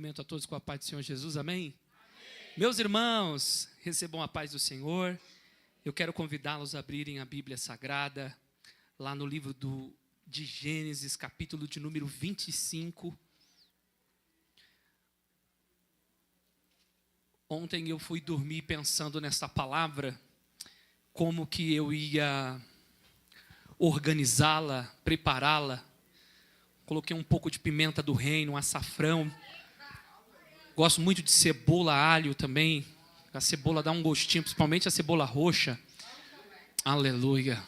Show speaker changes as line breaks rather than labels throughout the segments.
Cumprimento a todos com a paz do Senhor Jesus, amém? Meus irmãos, recebam a paz do Senhor. Eu quero convidá-los a abrirem a Bíblia Sagrada, lá no livro de Gênesis, capítulo de número 25. Ontem eu fui dormir pensando nessa palavra, como que eu ia organizá-la, prepará-la. Coloquei um pouco de pimenta do reino, açafrão. Gosto muito de cebola, alho também. A cebola dá um gostinho, principalmente a cebola roxa. Aleluia.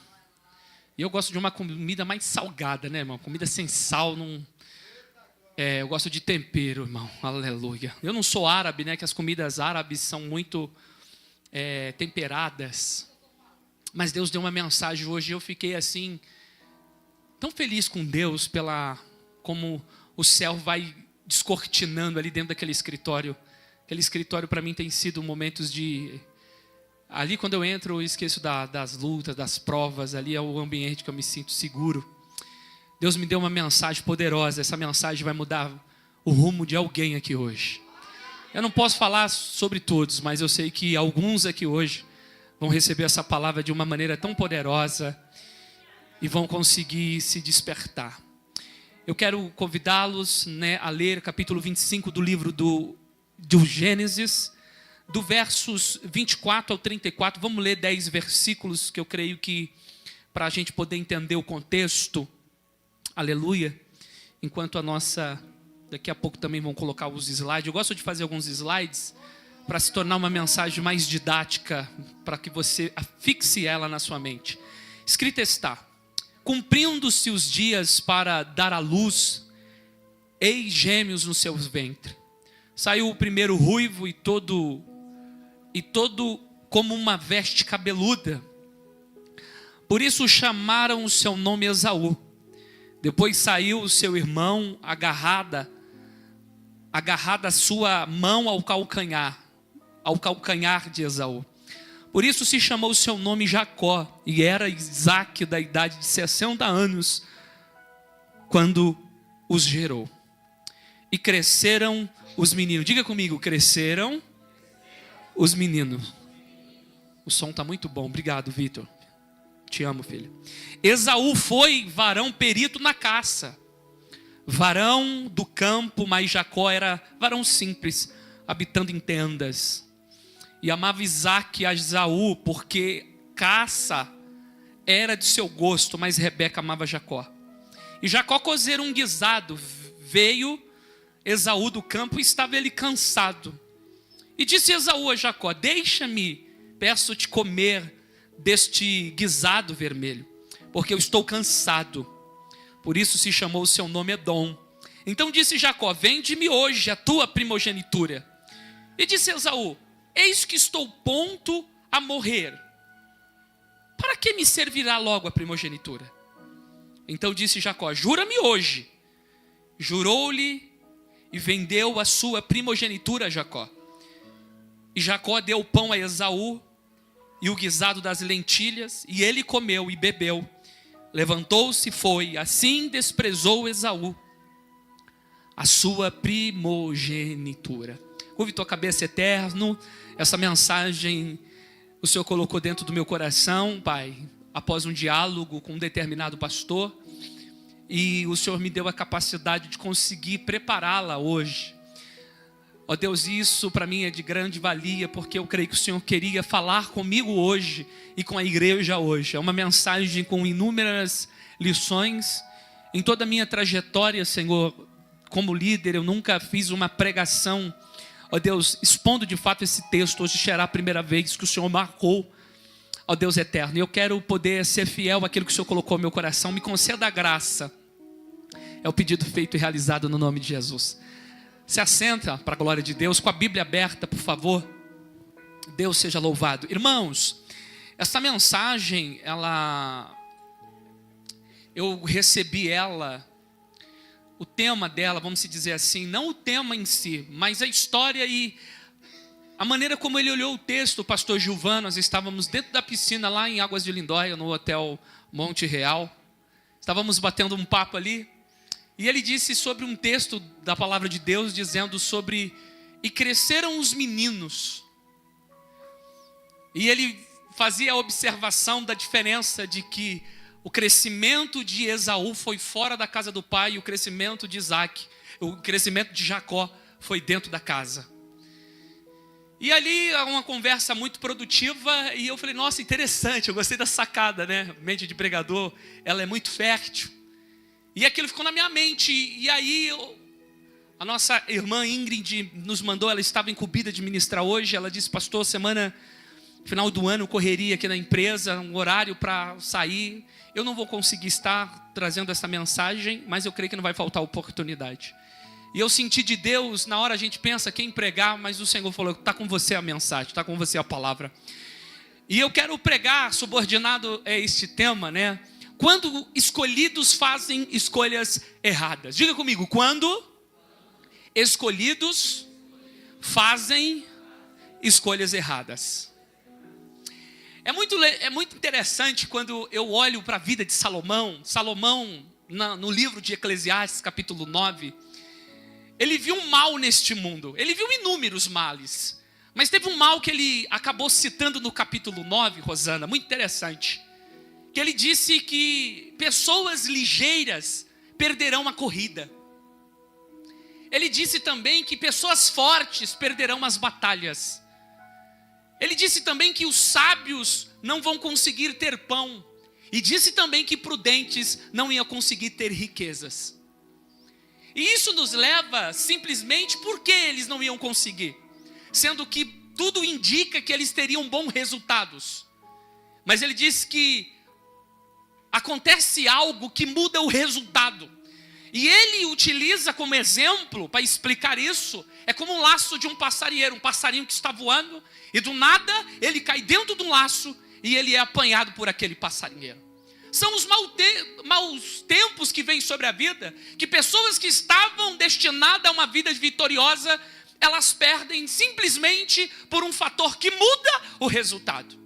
E eu gosto de uma comida mais salgada, né, irmão? Comida sem sal, não... eu gosto de tempero, irmão. Aleluia. Eu não sou árabe, né? Que as comidas árabes são muito temperadas. Mas Deus deu uma mensagem hoje e eu fiquei assim, tão feliz com Deus como o céu vai descortinando ali dentro daquele escritório. Aquele escritório para mim tem sido momentos de... Ali quando eu entro eu esqueço das lutas, das provas. Ali é o ambiente que eu me sinto seguro. Deus me deu uma mensagem poderosa. Essa mensagem vai mudar o rumo de alguém aqui hoje. Eu não posso falar sobre todos, mas eu sei que alguns aqui hoje vão receber essa palavra de uma maneira tão poderosa e vão conseguir se despertar. Eu quero convidá-los, a ler capítulo 25 do livro do Gênesis, do versos 24 ao 34. Vamos ler 10 versículos que eu creio que para a gente poder entender o contexto. Aleluia. Enquanto daqui a pouco também vão colocar os slides. Eu gosto de fazer alguns slides para se tornar uma mensagem mais didática, para que você fixe ela na sua mente. Escrito está: cumprindo-se os dias para dar à luz, eis gêmeos no seu ventre. Saiu o primeiro ruivo e todo como uma veste cabeluda. Por isso chamaram o seu nome Esaú. Depois saiu o seu irmão agarrada a sua mão ao calcanhar de Esaú. Por isso se chamou o seu nome Jacó, e era Isaque da idade de 60 anos, quando os gerou. E cresceram os meninos. Diga comigo, cresceram os meninos. O som está muito bom, obrigado, Vitor. Te amo, filho. Esaú foi varão perito na caça, varão do campo, mas Jacó era varão simples, habitando em tendas. E amava Isaque a Esaú, porque caça era de seu gosto, mas Rebeca amava Jacó. E Jacó cozera um guisado. Veio Esaú do campo e estava ele cansado. E disse Esaú a Jacó: deixa-me, peço-te comer deste guisado vermelho, porque eu estou cansado. Por isso se chamou o seu nome Edom. Então disse Jacó: vende-me hoje a tua primogenitura. E disse Esaú: eis que estou pronto a morrer. Para que me servirá logo a primogenitura? Então disse Jacó: jura-me hoje. Jurou-lhe e vendeu a sua primogenitura a Jacó. E Jacó deu o pão a Esaú e o guisado das lentilhas, e ele comeu e bebeu. Levantou-se e foi. Assim desprezou Esaú a sua primogenitura. Curve tua cabeça, eterno. Essa mensagem o Senhor colocou dentro do meu coração, Pai, após um diálogo com um determinado pastor. E o Senhor me deu a capacidade de conseguir prepará-la hoje. Ó Deus, isso para mim é de grande valia, porque eu creio que o Senhor queria falar comigo hoje e com a igreja hoje. É uma mensagem com inúmeras lições. Em toda a minha trajetória, Senhor, como líder, eu nunca fiz uma pregação, ó Deus, expondo de fato esse texto. Hoje será a primeira vez que o Senhor marcou, ó Deus eterno. E eu quero poder ser fiel àquilo que o Senhor colocou no meu coração. Me conceda a graça. É o pedido feito e realizado no nome de Jesus. Se assenta para a glória de Deus, com a Bíblia aberta, por favor. Deus seja louvado. Irmãos, essa mensagem, eu recebi o tema dela, vamos dizer assim, não o tema em si, mas a história e a maneira como ele olhou o texto. O pastor Gilvan, nós estávamos dentro da piscina lá em Águas de Lindóia, no Hotel Monte Real. Estávamos batendo um papo ali. E ele disse sobre um texto da palavra de Deus, dizendo sobre: e cresceram os meninos. E ele fazia a observação da diferença de que o crescimento de Esaú foi fora da casa do pai, e o crescimento de Isaac, o crescimento de Jacó foi dentro da casa. E ali uma conversa muito produtiva, e eu falei: nossa, interessante, eu gostei da sacada, né? Mente de pregador, ela é muito fértil. E aquilo ficou na minha mente. E aí a nossa irmã Ingrid nos mandou, ela estava incumbida de ministrar hoje. Ela disse: pastor, final do ano, correria aqui na empresa, um horário para sair. Eu não vou conseguir estar trazendo essa mensagem, mas eu creio que não vai faltar oportunidade. E eu senti de Deus, na hora a gente pensa quem pregar, mas o Senhor falou: está com você a mensagem, está com você a palavra. E eu quero pregar subordinado a este tema, né? Quando escolhidos fazem escolhas erradas. Diga comigo: quando escolhidos fazem escolhas erradas. É muito interessante quando eu olho para a vida de Salomão. Salomão, no livro de Eclesiastes, capítulo 9, ele viu um mal neste mundo. Ele viu inúmeros males. Mas teve um mal que ele acabou citando no capítulo 9, Rosana, muito interessante. Que ele disse que pessoas ligeiras perderão a corrida. Ele disse também que pessoas fortes perderão as batalhas. Ele disse também que os sábios não vão conseguir ter pão. E disse também que prudentes não iam conseguir ter riquezas. E isso nos leva simplesmente porque eles não iam conseguir. Sendo que tudo indica que eles teriam bons resultados. Mas ele disse que acontece algo que muda o resultado. E ele utiliza como exemplo, para explicar isso, é como um laço de um passarinheiro. Um passarinho que está voando, e do nada ele cai dentro de um laço, e ele é apanhado por aquele passarinheiro. São os maus tempos que vêm sobre a vida, que pessoas que estavam destinadas a uma vida vitoriosa, elas perdem simplesmente por um fator que muda o resultado.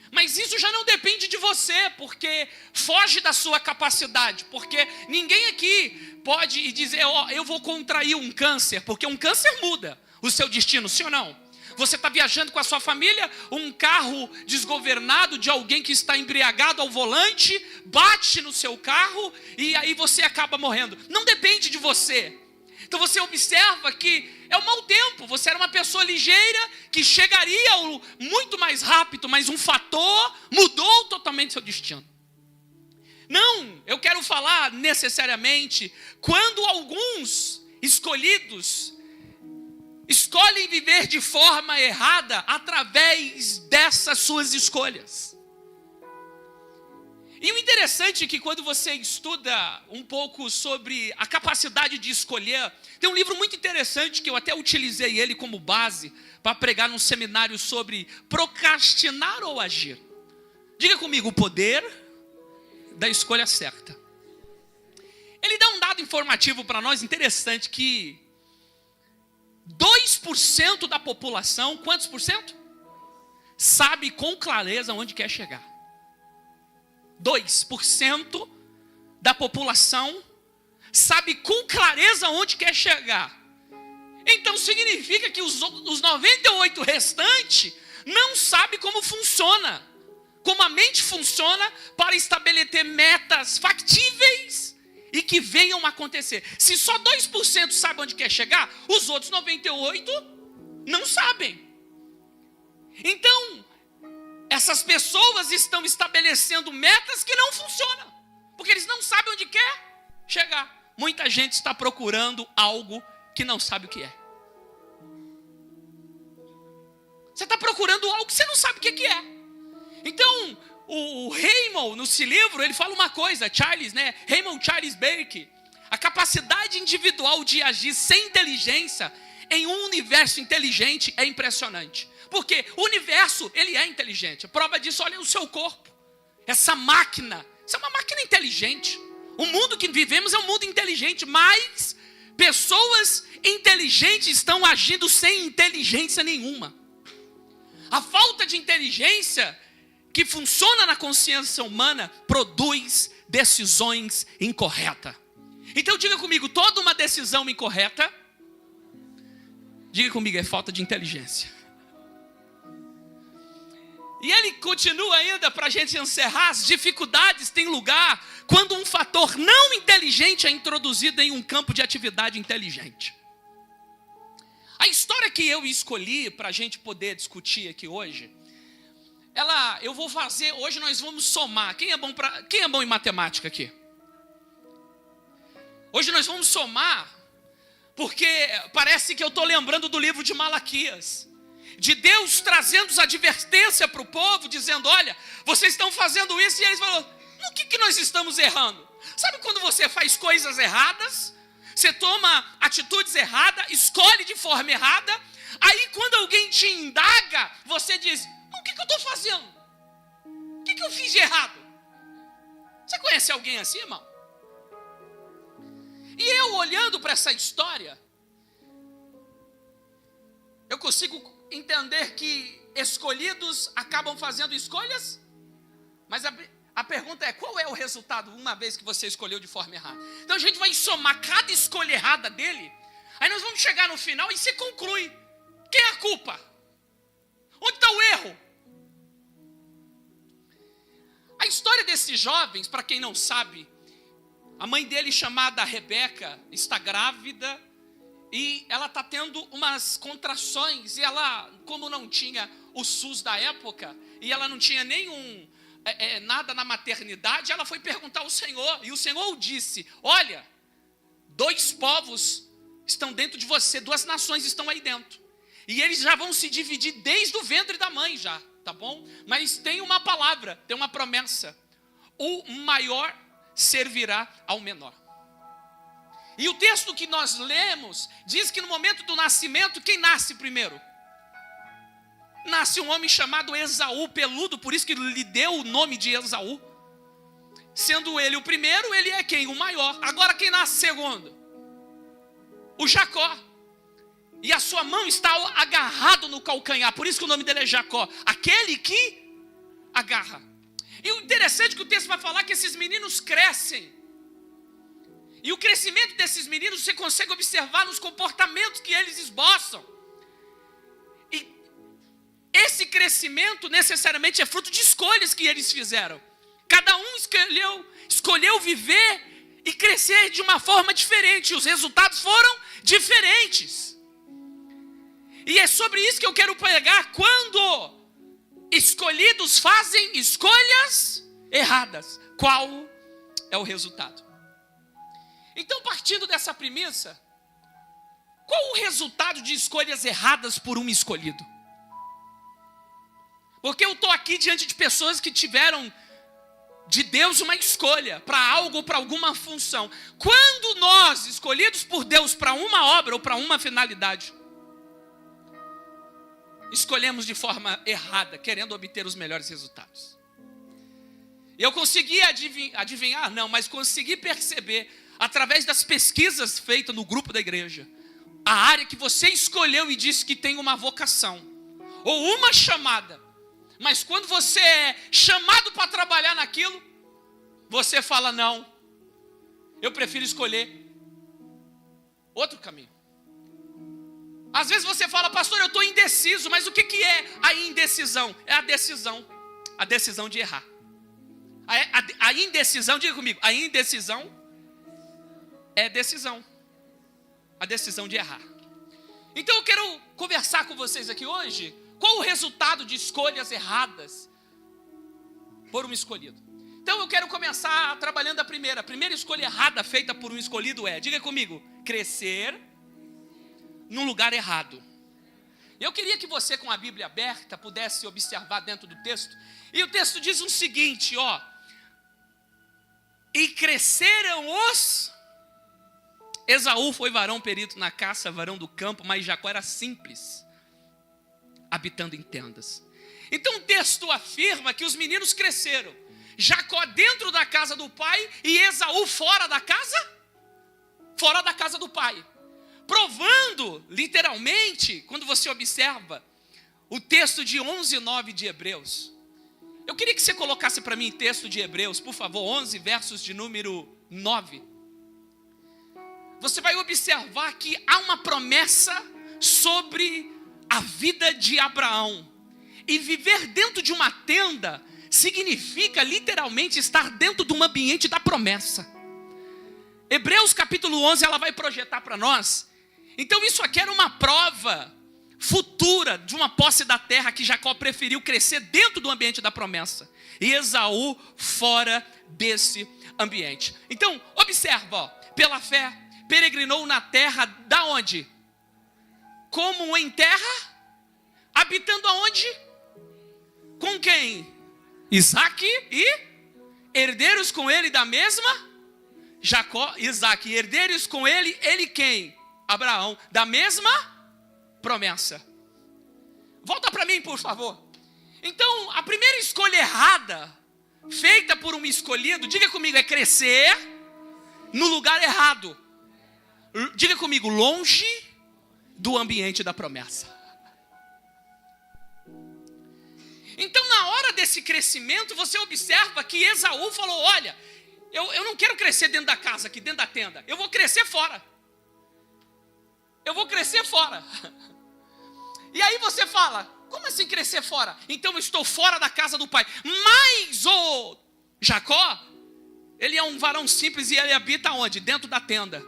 Mas isso já não depende de você, porque foge da sua capacidade. Porque ninguém aqui pode dizer: eu vou contrair um câncer, porque um câncer muda o seu destino, sim ou não? Você está viajando com a sua família, um carro desgovernado de alguém que está embriagado ao volante, bate no seu carro e aí você acaba morrendo. Não depende de você. Então você observa que é um mau tempo. Você era uma pessoa ligeira que chegaria muito mais rápido, mas um fator mudou totalmente seu destino. Não, eu quero falar necessariamente quando alguns escolhidos escolhem viver de forma errada através dessas suas escolhas. E o interessante é que quando você estuda um pouco sobre a capacidade de escolher, tem um livro muito interessante que eu até utilizei ele como base para pregar num seminário sobre procrastinar ou agir. Diga comigo: o poder da escolha certa. Ele dá um dado informativo para nós interessante, que 2% da população, quantos por cento? Sabe com clareza onde quer chegar. 2% da população sabe com clareza onde quer chegar. Então significa que os 98 restantes não sabem como funciona, como a mente funciona para estabelecer metas factíveis e que venham a acontecer. Se só 2% sabem onde quer chegar, os outros 98 não sabem. Então, essas pessoas estão estabelecendo metas que não funcionam, porque eles não sabem onde quer chegar. Muita gente está procurando algo que não sabe o que é. Você está procurando algo que você não sabe o que é. Então, o Raymond, nesse livro, ele fala uma coisa, Raymond Charles Burke, a capacidade individual de agir sem inteligência em um universo inteligente é impressionante. Porque o universo, ele é inteligente. A prova disso, olha o seu corpo. Essa máquina, isso é uma máquina inteligente. O mundo que vivemos é um mundo inteligente, mas pessoas inteligentes estão agindo sem inteligência nenhuma. A falta de inteligência que funciona na consciência humana produz decisões incorretas. Então diga comigo, toda uma decisão incorreta, diga comigo, é falta de inteligência. E ele continua ainda para a gente encerrar, as dificuldades têm lugar quando um fator não inteligente é introduzido em um campo de atividade inteligente. A história que eu escolhi para a gente poder discutir aqui hoje, eu vou fazer, hoje nós vamos somar. Quem é bom em matemática aqui? Hoje nós vamos somar, porque parece que eu estou lembrando do livro de Malaquias, de Deus trazendo as advertências para o povo, dizendo, olha, vocês estão fazendo isso, e eles falam, no que nós estamos errando? Sabe quando você faz coisas erradas, você toma atitudes erradas, escolhe de forma errada, aí quando alguém te indaga, você diz, o que eu estou fazendo? O que eu fiz de errado? Você conhece alguém assim, irmão? E eu olhando para essa história, eu consigo entender que escolhidos acabam fazendo escolhas, mas a pergunta é, qual é o resultado uma vez que você escolheu de forma errada? Então a gente vai somar cada escolha errada dele, aí nós vamos chegar no final e se conclui, quem é a culpa? Onde está o erro? A história desses jovens, para quem não sabe, a mãe dele, chamada Rebeca, está grávida e ela está tendo umas contrações. E ela, como não tinha o SUS da época, e ela não tinha nada na maternidade, ela foi perguntar ao Senhor. E o Senhor disse, olha, 2 povos estão dentro de você, 2 nações estão aí dentro. E eles já vão se dividir desde o ventre da mãe já, tá bom? Mas tem uma palavra, tem uma promessa. O maior servirá ao menor. E o texto que nós lemos diz que no momento do nascimento, quem nasce primeiro? Nasce um homem chamado Esaú, peludo, por isso que lhe deu o nome de Esaú. Sendo ele o primeiro, ele é quem? O maior. Agora quem nasce segundo? O Jacó. E a sua mão está agarrado no calcanhar, por isso que o nome dele é Jacó, aquele que agarra. E o interessante é que o texto vai falar que esses meninos crescem. E o crescimento desses meninos você consegue observar nos comportamentos que eles esboçam. E esse crescimento necessariamente é fruto de escolhas que eles fizeram. Cada um escolheu viver e crescer de uma forma diferente. E os resultados foram diferentes. E é sobre isso que eu quero pregar. Quando escolhidos fazem escolhas erradas, qual é o resultado? Então, partindo dessa premissa, qual o resultado de escolhas erradas por um escolhido? Porque eu estou aqui diante de pessoas que tiveram de Deus uma escolha para algo, para alguma função. Quando nós, escolhidos por Deus para uma obra ou para uma finalidade, escolhemos de forma errada, querendo obter os melhores resultados. Eu consegui adivinhar, não, mas consegui perceber, através das pesquisas feitas no grupo da igreja, a área que você escolheu e disse que tem uma vocação, ou uma chamada, mas quando você é chamado para trabalhar naquilo, você fala, não, eu prefiro escolher outro caminho. Às vezes você fala, pastor, eu estou indeciso, mas o que é a indecisão? É a decisão de errar. A indecisão, diga comigo, a indecisão é decisão. A decisão de errar. Então eu quero conversar com vocês aqui hoje, qual o resultado de escolhas erradas por um escolhido. Então eu quero começar trabalhando a primeira escolha errada feita por um escolhido é, diga comigo, crescer num lugar errado. Eu queria que você, com a Bíblia aberta, pudesse observar dentro do texto. E o texto diz o seguinte, ó. E cresceram os... Esaú foi varão perito na caça, varão do campo, mas Jacó era simples, habitando em tendas. Então o texto afirma que os meninos cresceram. Jacó dentro da casa do pai e Esaú fora da casa do pai. Provando, literalmente, quando você observa o texto de 11:9 de Hebreus. Eu queria que você colocasse para mim texto de Hebreus, por favor, 11 versos de número 9. você vai observar que há uma promessa sobre a vida de Abraão. E viver dentro de uma tenda significa literalmente estar dentro de um ambiente da promessa. Hebreus capítulo 11, ela vai projetar para nós. Então isso aqui era uma prova futura de uma posse da terra que Jacó preferiu crescer dentro do ambiente da promessa. E Esaú fora desse ambiente. Então, observa, ó, pela fé, peregrinou na terra da onde? Como em terra? Habitando aonde? Com quem? Isaac e herdeiros com ele da mesma? Jacó, Isaac, herdeiros com ele, ele quem? Abraão, da mesma promessa. Volta para mim, por favor. Então, a primeira escolha errada, feita por um escolhido, diga comigo, é crescer no lugar errado. Diga comigo, longe do ambiente da promessa. Então, na hora desse crescimento, você observa que Esaú falou, olha, eu não quero crescer dentro da casa, aqui dentro da tenda. Eu vou crescer fora. Eu vou crescer fora. E aí você fala, como assim crescer fora? Então eu estou fora da casa do pai. Mas o Jacó, ele é um varão simples e ele habita onde? Dentro da tenda.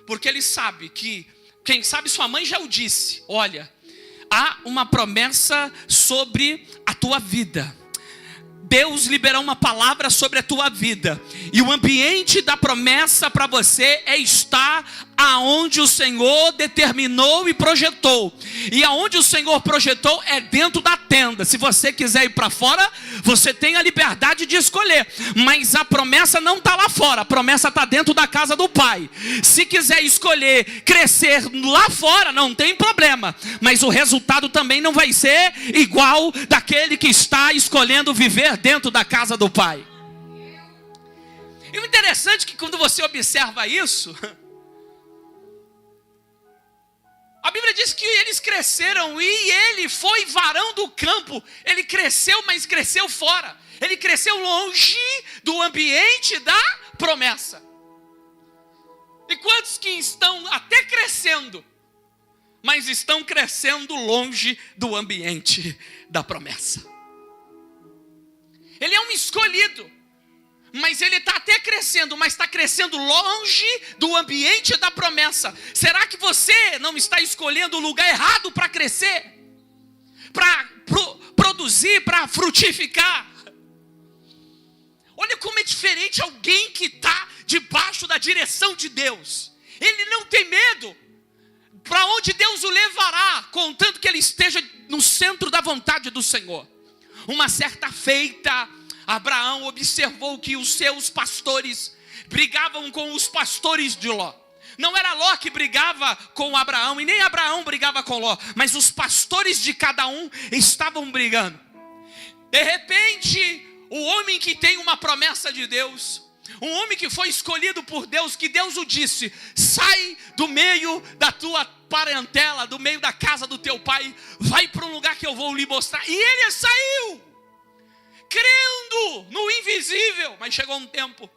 Porque ele sabe que, quem sabe sua mãe já o disse, olha, há uma promessa sobre a tua vida. Deus liberou uma palavra sobre a tua vida. E o ambiente da promessa para você é estar aonde o Senhor determinou e projetou. E aonde o Senhor projetou é dentro da tenda. Se você quiser ir para fora, você tem a liberdade de escolher. Mas a promessa não está lá fora. A promessa está dentro da casa do Pai. Se quiser escolher crescer lá fora, não tem problema. Mas o resultado também não vai ser igual daquele que está escolhendo viver dentro da casa do Pai. E o interessante é que quando você observa isso, a Bíblia diz que eles cresceram e ele foi varão do campo. Ele cresceu, mas cresceu fora. Ele cresceu longe do ambiente da promessa. E quantos que estão até crescendo, mas estão crescendo longe do ambiente da promessa? Ele é um escolhido, mas ele está até crescendo, mas está crescendo longe do ambiente da promessa. Será que você não está escolhendo o lugar errado para crescer? Para produzir, para frutificar? Olha como é diferente alguém que está debaixo da direção de Deus. Ele não tem medo para onde Deus o levará, contanto que ele esteja no centro da vontade do Senhor. Uma certa feita, Abraão observou que os seus pastores brigavam com os pastores de Ló. Não era Ló que brigava com Abraão e nem Abraão brigava com Ló, mas os pastores de cada um estavam brigando. De repente, o homem que tem uma promessa de Deus, um homem que foi escolhido por Deus, que Deus o disse, sai do meio da tua parentela, do meio da casa do teu pai, vai para um lugar que eu vou lhe mostrar. E ele saiu, crendo no invisível. Mas chegou um tempo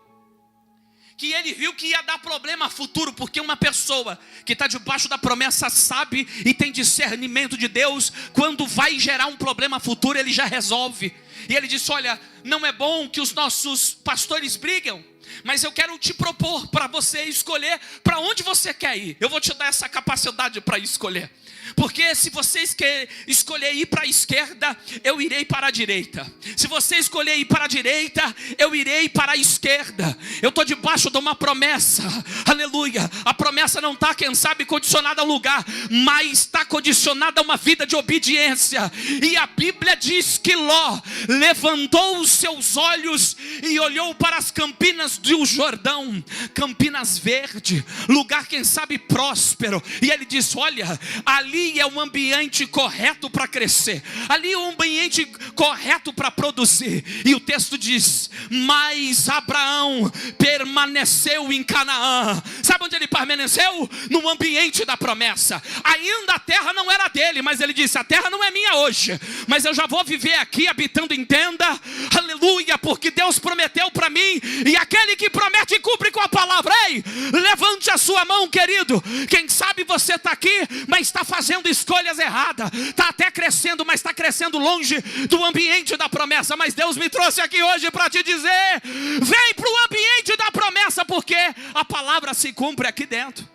que ele viu que ia dar problema futuro, porque uma pessoa que está debaixo da promessa sabe e tem discernimento de Deus, quando vai gerar um problema futuro, ele já resolve. E ele disse, olha, não é bom que os nossos pastores brigam, mas eu quero te propor para você escolher para onde você quer ir. Eu vou te dar essa capacidade para escolher. Porque se você escolher ir para a esquerda, eu irei para a direita. Se você escolher ir para a direita, eu irei para a esquerda. Eu estou debaixo de uma promessa, aleluia. A promessa não está, quem sabe, condicionada ao lugar, mas está condicionada a uma vida de obediência. E a Bíblia diz que Ló levantou os seus olhos e olhou para as campinas do Jordão, campinas verdes, lugar, quem sabe, próspero. E ele disse, olha, ali é um ambiente correto para crescer, ali é um ambiente correto para produzir. E o texto diz, mas Abraão permaneceu em Canaã. Sabe onde ele permaneceu? No ambiente da promessa. Ainda a terra não era dele, mas ele disse, a terra não é minha hoje, mas eu já vou viver aqui habitando em tenda, aleluia, porque Deus prometeu para mim, e aquele que promete cumpre com a palavra. Ei, levante a sua mão, querido. Quem sabe você está aqui, mas está fazendo escolhas erradas. Está até crescendo, mas está crescendo longe do ambiente da promessa. Mas Deus me trouxe aqui hoje para te dizer: vem para o ambiente da promessa, porque a palavra se cumpre aqui dentro.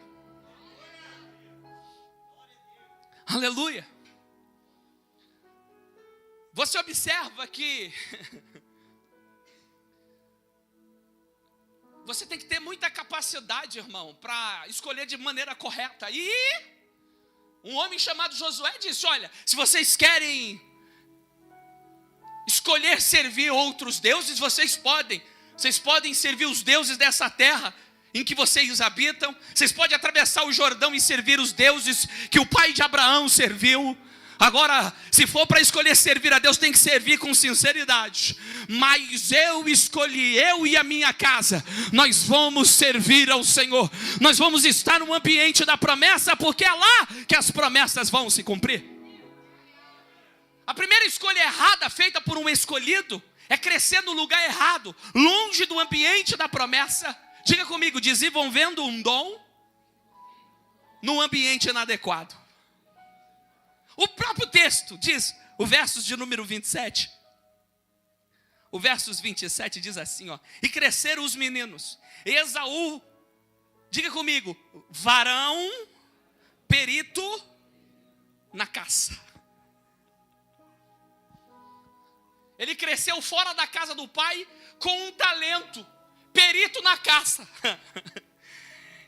Aleluia. Você observa que você tem que ter muita capacidade, irmão, para escolher de maneira correta. E um homem chamado Josué disse: olha, se vocês querem escolher servir outros deuses, vocês podem servir os deuses dessa terra em que vocês habitam. Vocês podem atravessar o Jordão e servir os deuses que o pai de Abraão serviu. Agora, se for para escolher servir a Deus, tem que servir com sinceridade. Mas eu escolhi, eu e a minha casa, nós vamos servir ao Senhor. Nós vamos estar no ambiente da promessa, porque é lá que as promessas vão se cumprir. A primeira escolha errada feita por um escolhido é crescer no lugar errado, longe do ambiente da promessa. Diga comigo: desenvolvendo um dom num ambiente inadequado. O próprio texto diz, o versos de número 27, o versos 27 diz assim, ó: e cresceram os meninos. Esaú, diga comigo, varão, perito na caça. Ele cresceu fora da casa do pai com um talento, perito na caça.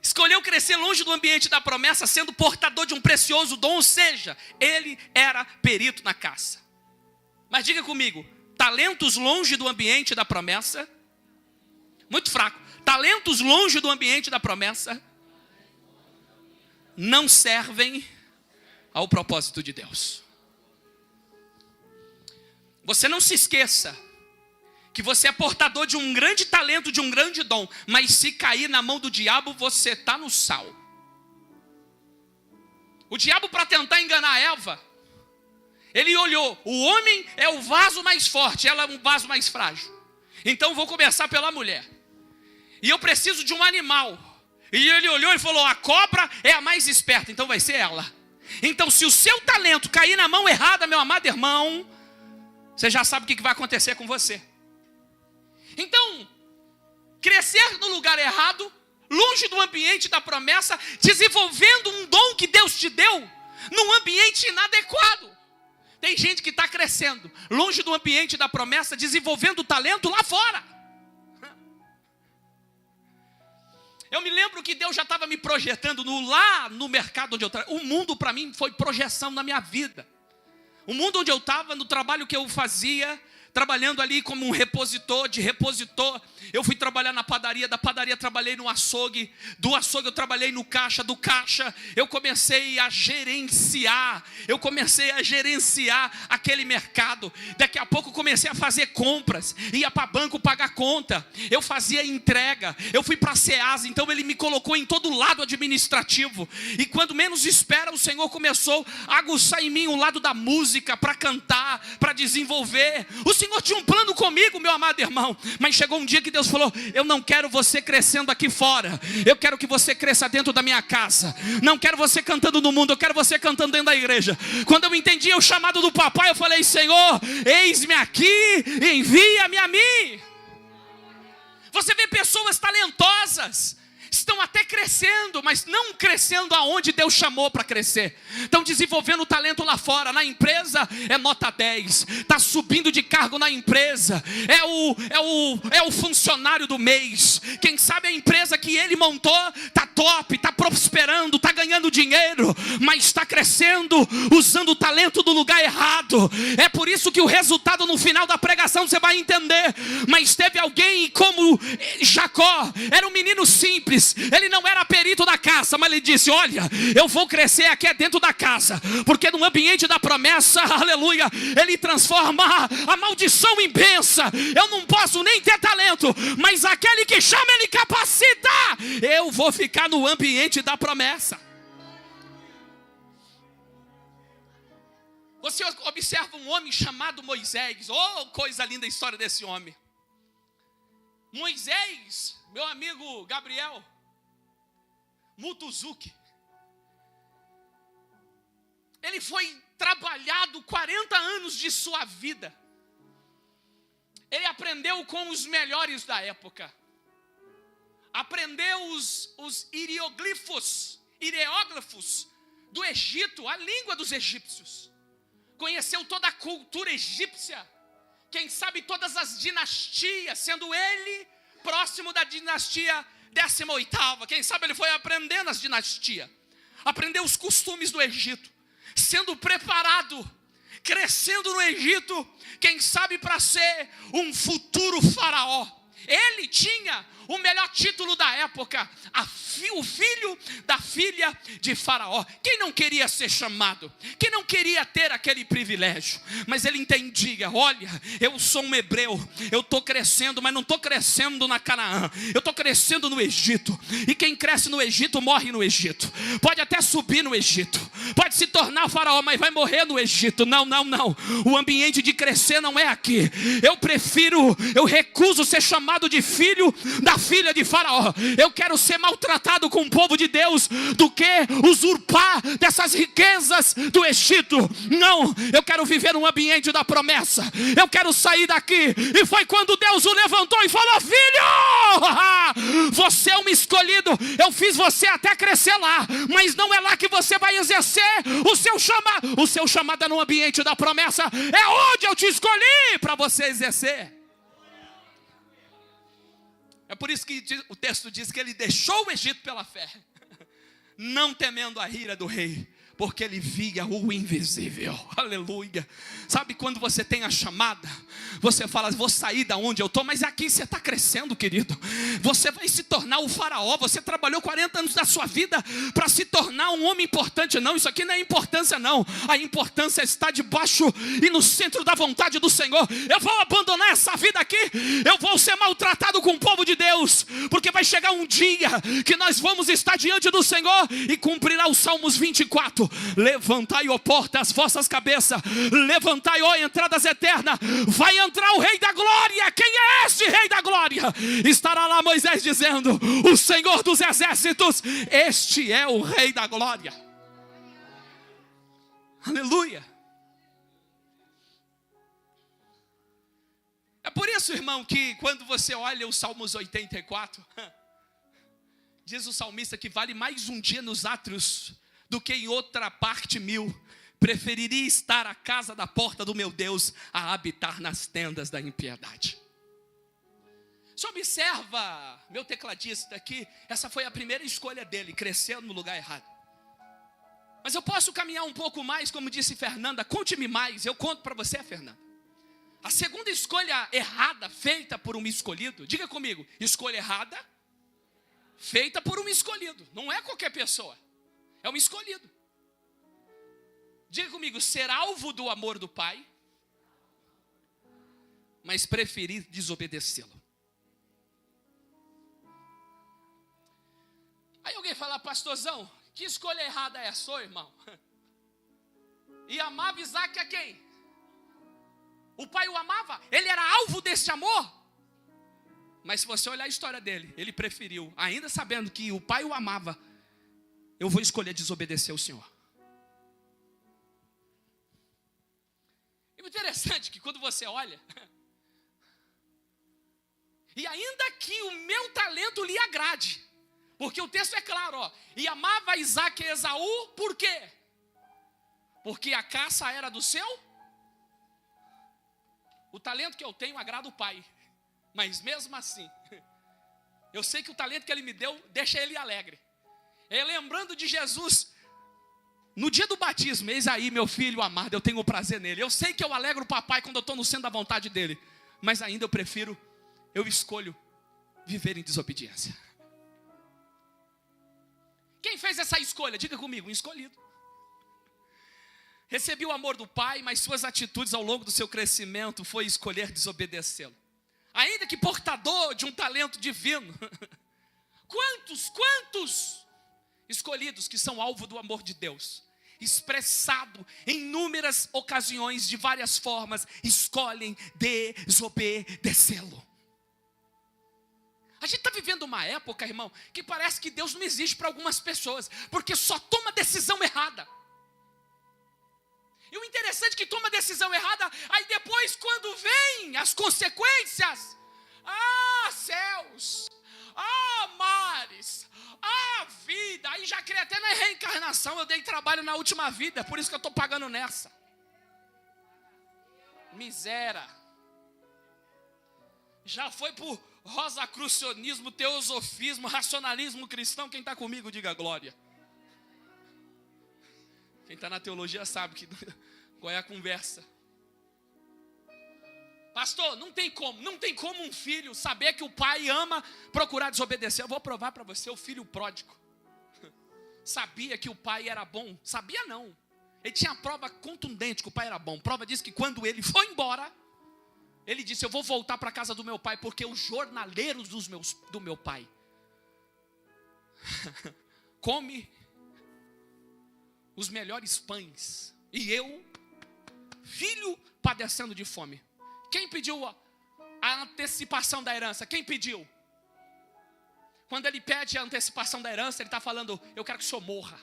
Escolheu crescer longe do ambiente da promessa, sendo portador de um precioso dom, ou seja, ele era perito na caça. Mas diga comigo, talentos longe do ambiente da promessa, muito fraco. Talentos longe do ambiente da promessa não servem ao propósito de Deus. Você não se esqueça que você é portador de um grande talento, de um grande dom, mas se cair na mão do diabo, você está no sal. O diabo, para tentar enganar Eva, ele olhou: o homem é o vaso mais forte, ela é um vaso mais frágil. Então vou começar pela mulher. E eu preciso de um animal. E ele olhou e falou: a cobra é a mais esperta, então vai ser ela. Então, se o seu talento cair na mão errada, meu amado irmão, você já sabe o que vai acontecer com você. Então, crescer no lugar errado, longe do ambiente da promessa, desenvolvendo um dom que Deus te deu, num ambiente inadequado. Tem gente que está crescendo, longe do ambiente da promessa, desenvolvendo o talento lá fora. Eu me lembro que Deus já estava me projetando lá no mercado onde eu trabalho. O mundo para mim foi projeção na minha vida. O mundo onde eu estava, no trabalho que eu fazia, trabalhando ali como um repositor, eu fui trabalhar na padaria, da padaria trabalhei no açougue, do açougue eu trabalhei no caixa, do caixa eu comecei a gerenciar aquele mercado. Daqui a pouco comecei a fazer compras, ia para banco pagar conta, eu fazia entrega, eu fui para a Ceasa, então ele me colocou em todo lado administrativo, e quando menos espera, o Senhor começou a aguçar em mim o lado da música, para cantar, para desenvolver. O Senhor tinha um plano comigo, meu amado irmão, mas chegou um dia que Deus falou: eu não quero você crescendo aqui fora, eu quero que você cresça dentro da minha casa. Não quero você cantando no mundo, eu quero você cantando dentro da igreja. Quando eu entendi o chamado do papai, eu falei: Senhor, eis-me aqui, envia-me a mim. Você vê pessoas talentosas, estão até crescendo, mas não crescendo aonde Deus chamou para crescer. Estão desenvolvendo o talento lá fora. Na empresa é nota 10, está subindo de cargo na empresa, é o funcionário do mês. Quem sabe a empresa que ele montou está top, está prosperando, está ganhando dinheiro, mas está crescendo usando o talento do lugar errado. É por isso que o resultado no final da pregação você vai entender. Mas teve alguém como Jacó, era um menino simples, ele não era perito da caça, mas ele disse: olha, eu vou crescer aqui dentro da casa, porque no ambiente da promessa, aleluia, ele transforma a maldição em bênção. Eu não posso nem ter talento, mas aquele que chama, ele capacita. Eu vou ficar no ambiente da promessa. Você observa um homem chamado Moisés. Oh, coisa linda a história desse homem. Moisés, meu amigo Gabriel Mutuzuki, ele foi trabalhado 40 anos de sua vida. Ele aprendeu com os melhores da época. Aprendeu os hieróglifos do Egito, a língua dos egípcios. Conheceu toda a cultura egípcia. Quem sabe todas as dinastias, sendo ele próximo da dinastia 18ª. Quem sabe ele foi aprendendo as dinastias. Aprendeu os costumes do Egito. Sendo preparado, crescendo no Egito, quem sabe para ser um futuro faraó. Ele tinha o melhor título da época, o filho da filha de Faraó. Quem não queria ser chamado? Quem não queria ter aquele privilégio? Mas ele entendia, olha, eu sou um hebreu, eu estou crescendo, mas não estou crescendo na Canaã, eu estou crescendo no Egito. E quem cresce no Egito, morre no Egito. Pode até subir no Egito, pode se tornar faraó, mas vai morrer no Egito. Não, não, não. O ambiente de crescer não é aqui. Eu recuso ser chamado de filho da filha de Faraó. Eu quero ser maltratado com o povo de Deus do que usurpar dessas riquezas do Egito. Não, eu quero viver no ambiente da promessa. Eu quero sair daqui. E foi quando Deus o levantou e falou: filho, você é um escolhido. Eu fiz você até crescer lá, mas não é lá que você vai exercer o seu chamado. O seu chamado é no ambiente da promessa. É onde eu te escolhi para você exercer. É por isso que o texto diz que ele deixou o Egito pela fé, não temendo a ira do rei, porque ele via o invisível. Aleluia. Sabe quando você tem a chamada, você fala: vou sair da onde eu estou, mas aqui você está crescendo, querido. Você vai se tornar o faraó. Você trabalhou 40 anos da sua vida para se tornar um homem importante. Não, isso aqui não é importância não. A importância está debaixo e no centro da vontade do Senhor. Eu vou abandonar essa vida aqui, eu vou ser maltratado com o povo de Deus, porque vai chegar um dia que nós vamos estar diante do Senhor e cumprirá os Salmos 24. Levantai, ó porta, as vossas cabeças. Levantai, ó entradas eternas. Vai entrar o Rei da Glória. Quem é este Rei da Glória? Estará lá Moisés dizendo: o Senhor dos Exércitos. Este é o Rei da Glória. Aleluia. É por isso, irmão, que quando você olha os Salmos 84, diz o salmista que vale mais um dia nos átrios do que em outra parte 1000. Preferiria estar à casa da porta do meu Deus a habitar nas tendas da impiedade. Só observa, meu tecladista aqui, essa foi a primeira escolha dele, cresceu no lugar errado. Mas eu posso caminhar um pouco mais, como disse Fernanda. Conte-me mais, eu conto para você, Fernanda. A segunda escolha errada, feita por um escolhido, diga comigo, escolha errada, feita por um escolhido. Não é qualquer pessoa, é um escolhido. Diga comigo, ser alvo do amor do Pai, mas preferir desobedecê-lo. Aí alguém fala: pastorzão, que escolha errada é essa, irmão? E amava Isaac a quem? O pai o amava, ele era alvo desse amor. Mas se você olhar a história dele, ele preferiu, ainda sabendo que o pai o amava: eu vou escolher desobedecer o Senhor. E o interessante é que quando você olha, e ainda que o meu talento lhe agrade, porque o texto é claro, ó, e amava Isaac e Esaú, por quê? Porque a caça era do seu. O talento que eu tenho agrada o pai, mas mesmo assim, eu sei que o talento que ele me deu deixa ele alegre. Lembrando de Jesus, no dia do batismo: eis aí meu filho amado, eu tenho prazer nele. Eu sei que eu alegro o papai quando eu estou no centro da vontade dele, mas ainda eu escolho viver em desobediência. Quem fez essa escolha? Diga comigo, um escolhido. Recebeu o amor do pai, mas suas atitudes ao longo do seu crescimento foi escolher desobedecê-lo. Ainda que portador de um talento divino. Quantos escolhidos que são alvo do amor de Deus, expressado em inúmeras ocasiões, de várias formas, escolhem desobedecê-lo. A gente está vivendo uma época, irmão, que parece que Deus não existe para algumas pessoas, porque só toma decisão errada. E o interessante é que toma decisão errada, aí depois quando vem as consequências, céus, mares, vida, aí já crê até na reencarnação. Eu dei trabalho na última vida, por isso que eu estou pagando nessa. Miséria. Já foi por rosacrucionismo, teosofismo, racionalismo cristão. Quem está comigo, diga glória. Quem está na teologia sabe qual é a conversa. Pastor, não tem como um filho saber que o pai ama procurar desobedecer. Eu vou provar para você, o filho pródigo sabia que o pai era bom. Sabia não, ele tinha a prova contundente que o pai era bom. Prova diz que quando ele foi embora, ele disse: eu vou voltar para a casa do meu pai, porque os jornaleiros do meu pai come os melhores pães, e eu, filho, padecendo de fome. Quem pediu a antecipação da herança? Quem pediu? Quando ele pede a antecipação da herança, ele está falando: eu quero que o senhor morra,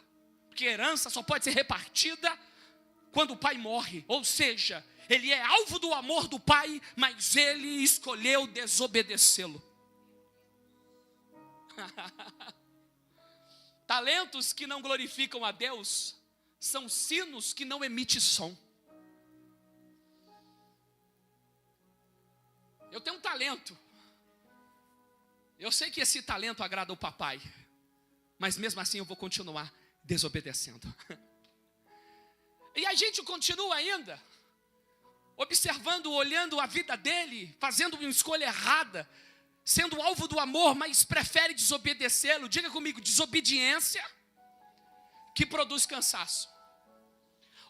porque a herança só pode ser repartida quando o pai morre. Ou seja, ele é alvo do amor do pai, mas ele escolheu desobedecê-lo. Talentos que não glorificam a Deus são sinos que não emitem som. Eu tenho um talento. Eu sei que esse talento agrada o papai, mas mesmo assim eu vou continuar desobedecendo. E a gente continua ainda observando, olhando a vida dele, fazendo uma escolha errada, sendo alvo do amor, mas prefere desobedecê-lo. Diga comigo: desobediência que produz cansaço.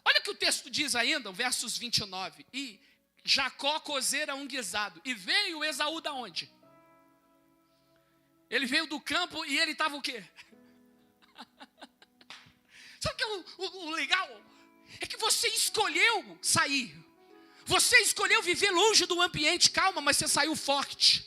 Olha o que o texto diz ainda, versos 29. E Jacó cozera um guisado. E veio Esaú da onde? Ele veio do campo e ele estava o quê? Sabe o que é o legal? É que você escolheu sair. Você escolheu viver longe do ambiente. Calma, mas você saiu forte.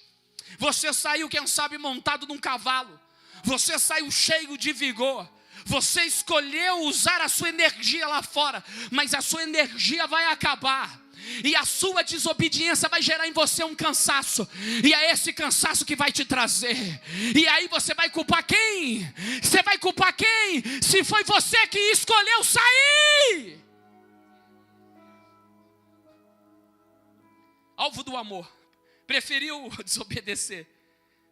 Você saiu, quem sabe, montado num cavalo. Você saiu cheio de vigor. Você escolheu usar a sua energia lá fora, mas a sua energia vai acabar. E a sua desobediência vai gerar em você um cansaço. E é esse cansaço que vai te trazer. E aí você vai culpar quem? Você vai culpar quem? Se foi você que escolheu sair. Alvo do amor. Preferiu desobedecer.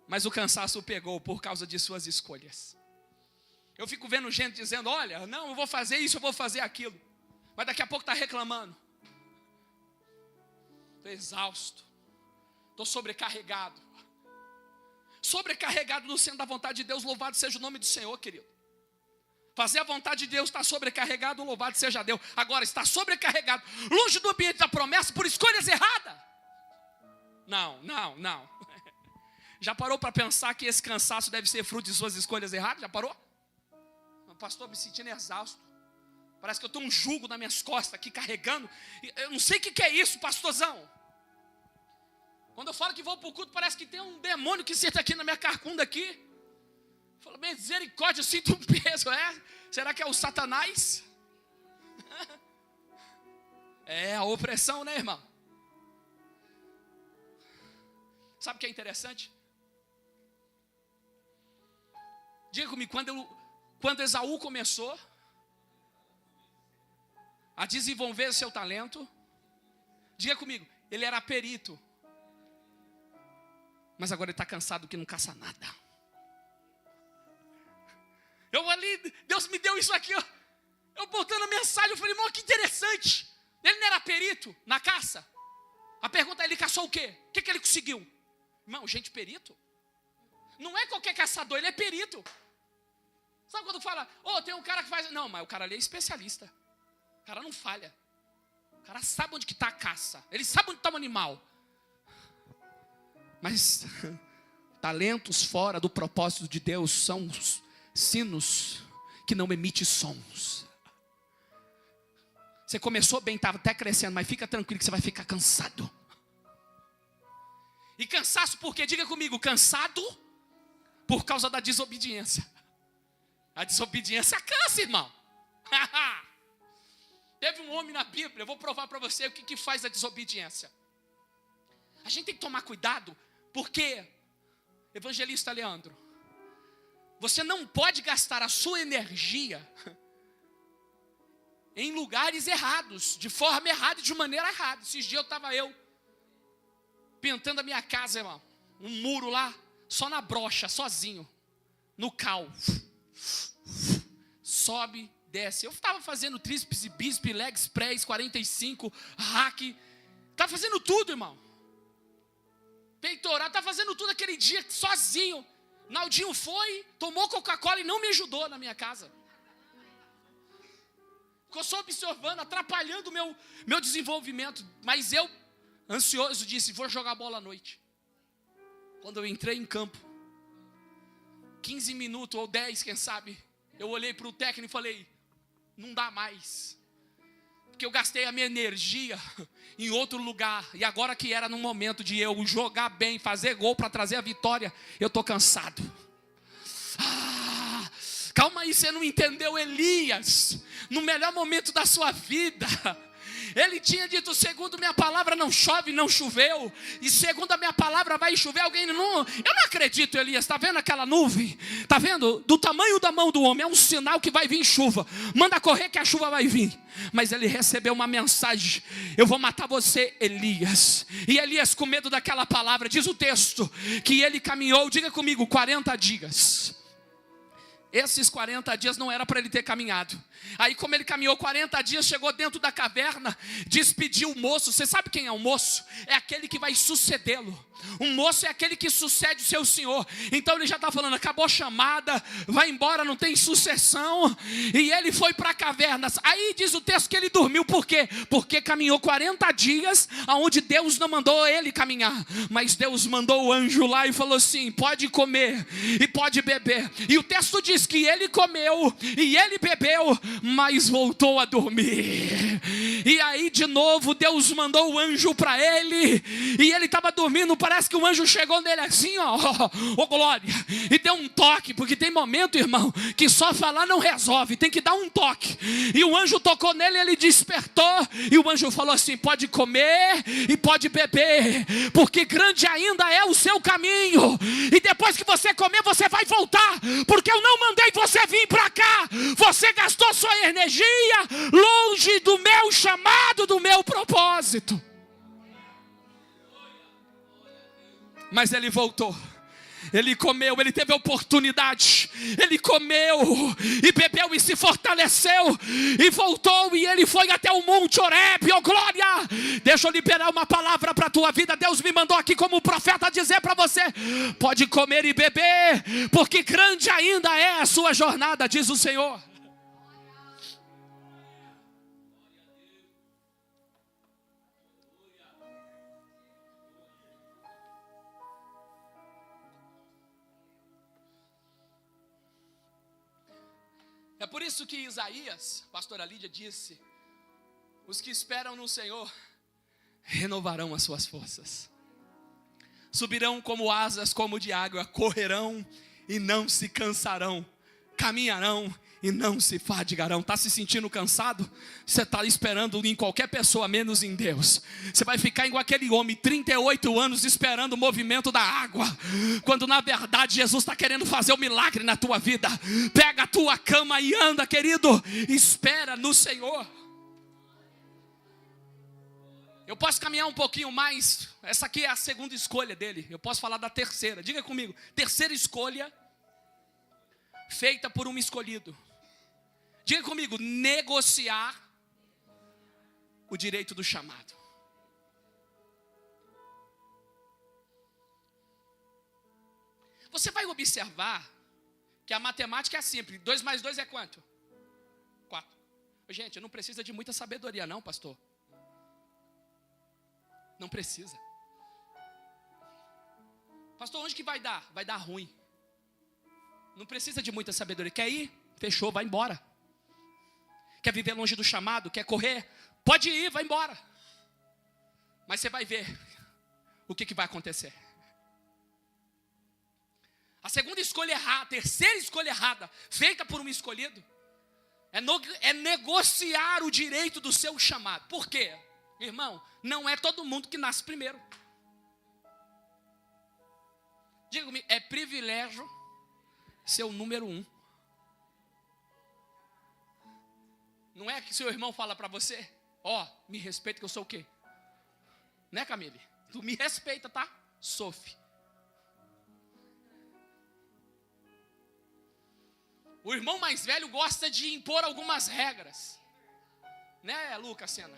Mas o cansaço o pegou por causa de suas escolhas. Eu fico vendo gente dizendo: olha, não, eu vou fazer isso, eu vou fazer aquilo. Mas daqui a pouco está reclamando. Estou exausto. Estou sobrecarregado. Sobrecarregado no centro da vontade de Deus. Louvado seja o nome do Senhor, querido. Fazer a vontade de Deus, está sobrecarregado, louvado seja Deus. Agora, está sobrecarregado, longe do ambiente da promessa, por escolhas erradas. Não. Já parou para pensar que esse cansaço deve ser fruto de suas escolhas erradas? Já parou? Pastor, me sentindo exausto. Parece que eu tenho um jugo nas minhas costas aqui carregando. Eu não sei o que é isso, pastorzão. Quando eu falo que vou para o culto, parece que tem um demônio que senta aqui na minha carcunda aqui. Eu falo: misericórdia, eu sinto um peso. Será que é o Satanás? É a opressão, né, irmão? Sabe o que é interessante? Diga comigo, quando Esaú começou a desenvolver seu talento, diga comigo, ele era perito, mas agora ele está cansado que não caça nada. Deus me deu isso aqui, ó. Eu botando a mensagem, eu falei: irmão, que interessante. Ele não era perito na caça. A pergunta é: ele caçou o quê? O que ele conseguiu? Irmão, gente, perito não é qualquer caçador, ele é perito. Sabe quando fala: tem um cara que faz... Não, mas o cara ali é especialista. O cara não falha. O cara sabe onde que está a caça. Ele sabe onde está o animal. Mas talentos fora do propósito de Deus são sinos que não emitem sons. Você começou bem, estava até crescendo, mas fica tranquilo que você vai ficar cansado. E cansaço por quê? Diga comigo: cansado por causa da desobediência. A desobediência cansa, irmão. Teve um homem na Bíblia, eu vou provar para você o que faz a desobediência. A gente tem que tomar cuidado, porque, evangelista Leandro, você não pode gastar a sua energia em lugares errados, de forma errada e de maneira errada. Esses dias estava pintando a minha casa, irmão, um muro lá, só na brocha, sozinho, no cal. Sobe, desce. Eu estava fazendo tríceps e bíceps, legs, press, 45, hack. Estava fazendo tudo, irmão. Peitoral, estava fazendo tudo aquele dia sozinho. Naldinho foi, tomou Coca-Cola e não me ajudou na minha casa. Ficou só observando, atrapalhando o meu desenvolvimento. Mas eu, ansioso, disse, vou jogar bola à noite. Quando eu entrei em campo, 15 minutos ou 10, quem sabe, eu olhei para o técnico e falei, não dá mais. Porque eu gastei a minha energia em outro lugar. E agora que era no momento de eu jogar bem, fazer gol para trazer a vitória, eu estou cansado. Calma aí, você não entendeu Elias. No melhor momento da sua vida, ele tinha dito, segundo minha palavra não chove, não choveu. E segundo a minha palavra vai chover. Alguém não... Eu não acredito, Elias, está vendo aquela nuvem? Está vendo? Do tamanho da mão do homem, é um sinal que vai vir chuva. Manda correr que a chuva vai vir. Mas ele recebeu uma mensagem, eu vou matar você, Elias. E Elias, com medo daquela palavra, diz o texto, que ele caminhou, diga comigo, 40 dias. Esses 40 dias não era para ele ter caminhado. Aí como ele caminhou 40 dias, chegou dentro da caverna, despediu o moço. Você sabe quem é o moço? É aquele que vai sucedê-lo. Um moço é aquele que sucede o seu senhor. Então ele já está falando, acabou a chamada, vai embora, não tem sucessão. E ele foi para a caverna. Aí diz o texto que ele dormiu, por quê? Porque caminhou 40 dias, aonde Deus não mandou ele caminhar. Mas Deus mandou o anjo lá e falou assim, pode comer e pode beber. E o texto diz que ele comeu e ele bebeu, mas voltou a dormir. E aí de novo Deus mandou o anjo para ele, e ele estava dormindo, parece que o anjo chegou nele assim, ó glória, e deu um toque, porque tem momento, irmão, que só falar não resolve, tem que dar um toque. E o anjo tocou nele, ele despertou, e o anjo falou assim, pode comer e pode beber, porque grande ainda é o seu caminho, e depois que você comer, você vai voltar, porque eu não mandei você vir para cá, você gastou sua energia longe do meu chamado, do meu propósito. Mas ele voltou, ele comeu, ele teve a oportunidade, ele comeu e bebeu e se fortaleceu e voltou, e ele foi até o Monte Horebe. Oh glória, deixa eu liberar uma palavra para a tua vida. Deus me mandou aqui como profeta dizer para você, pode comer e beber, porque grande ainda é a sua jornada, diz o Senhor. É por isso que Isaías, pastora Lídia disse, os que esperam no Senhor renovarão as suas forças, subirão como asas como de água, correrão e não se cansarão, caminharão e não se fadigarão. Está se sentindo cansado? Você está esperando em qualquer pessoa, menos em Deus. Você vai ficar igual aquele homem, 38 anos esperando o movimento da água, quando na verdade Jesus está querendo fazer um milagre na tua vida. Pega a tua cama e anda, querido, espera no Senhor. Eu posso caminhar um pouquinho mais. Essa aqui é a segunda escolha dele. Eu posso falar da terceira. Diga comigo, terceira escolha feita por um escolhido. Diga comigo, negociar o direito do chamado. Você vai observar que a matemática é simples. 2 mais 2 é quanto? 4. Gente, não precisa de muita sabedoria não, pastor. Não precisa. Pastor, onde que vai dar? Vai dar ruim. Não precisa de muita sabedoria. Quer ir? Fechou, vai embora. Quer viver longe do chamado? Quer correr? Pode ir, vai embora. Mas você vai ver o que vai acontecer. A segunda escolha errada, a terceira escolha errada, feita por um escolhido, é negociar o direito do seu chamado. Por quê? Irmão, não é todo mundo que nasce primeiro. Diga comigo, é privilégio ser o número 1. Não é que seu irmão fala para você, me respeita que eu sou o quê? Né, Camille? Tu me respeita, tá? Sofre. O irmão mais velho gosta de impor algumas regras. Né, Lucas Sena?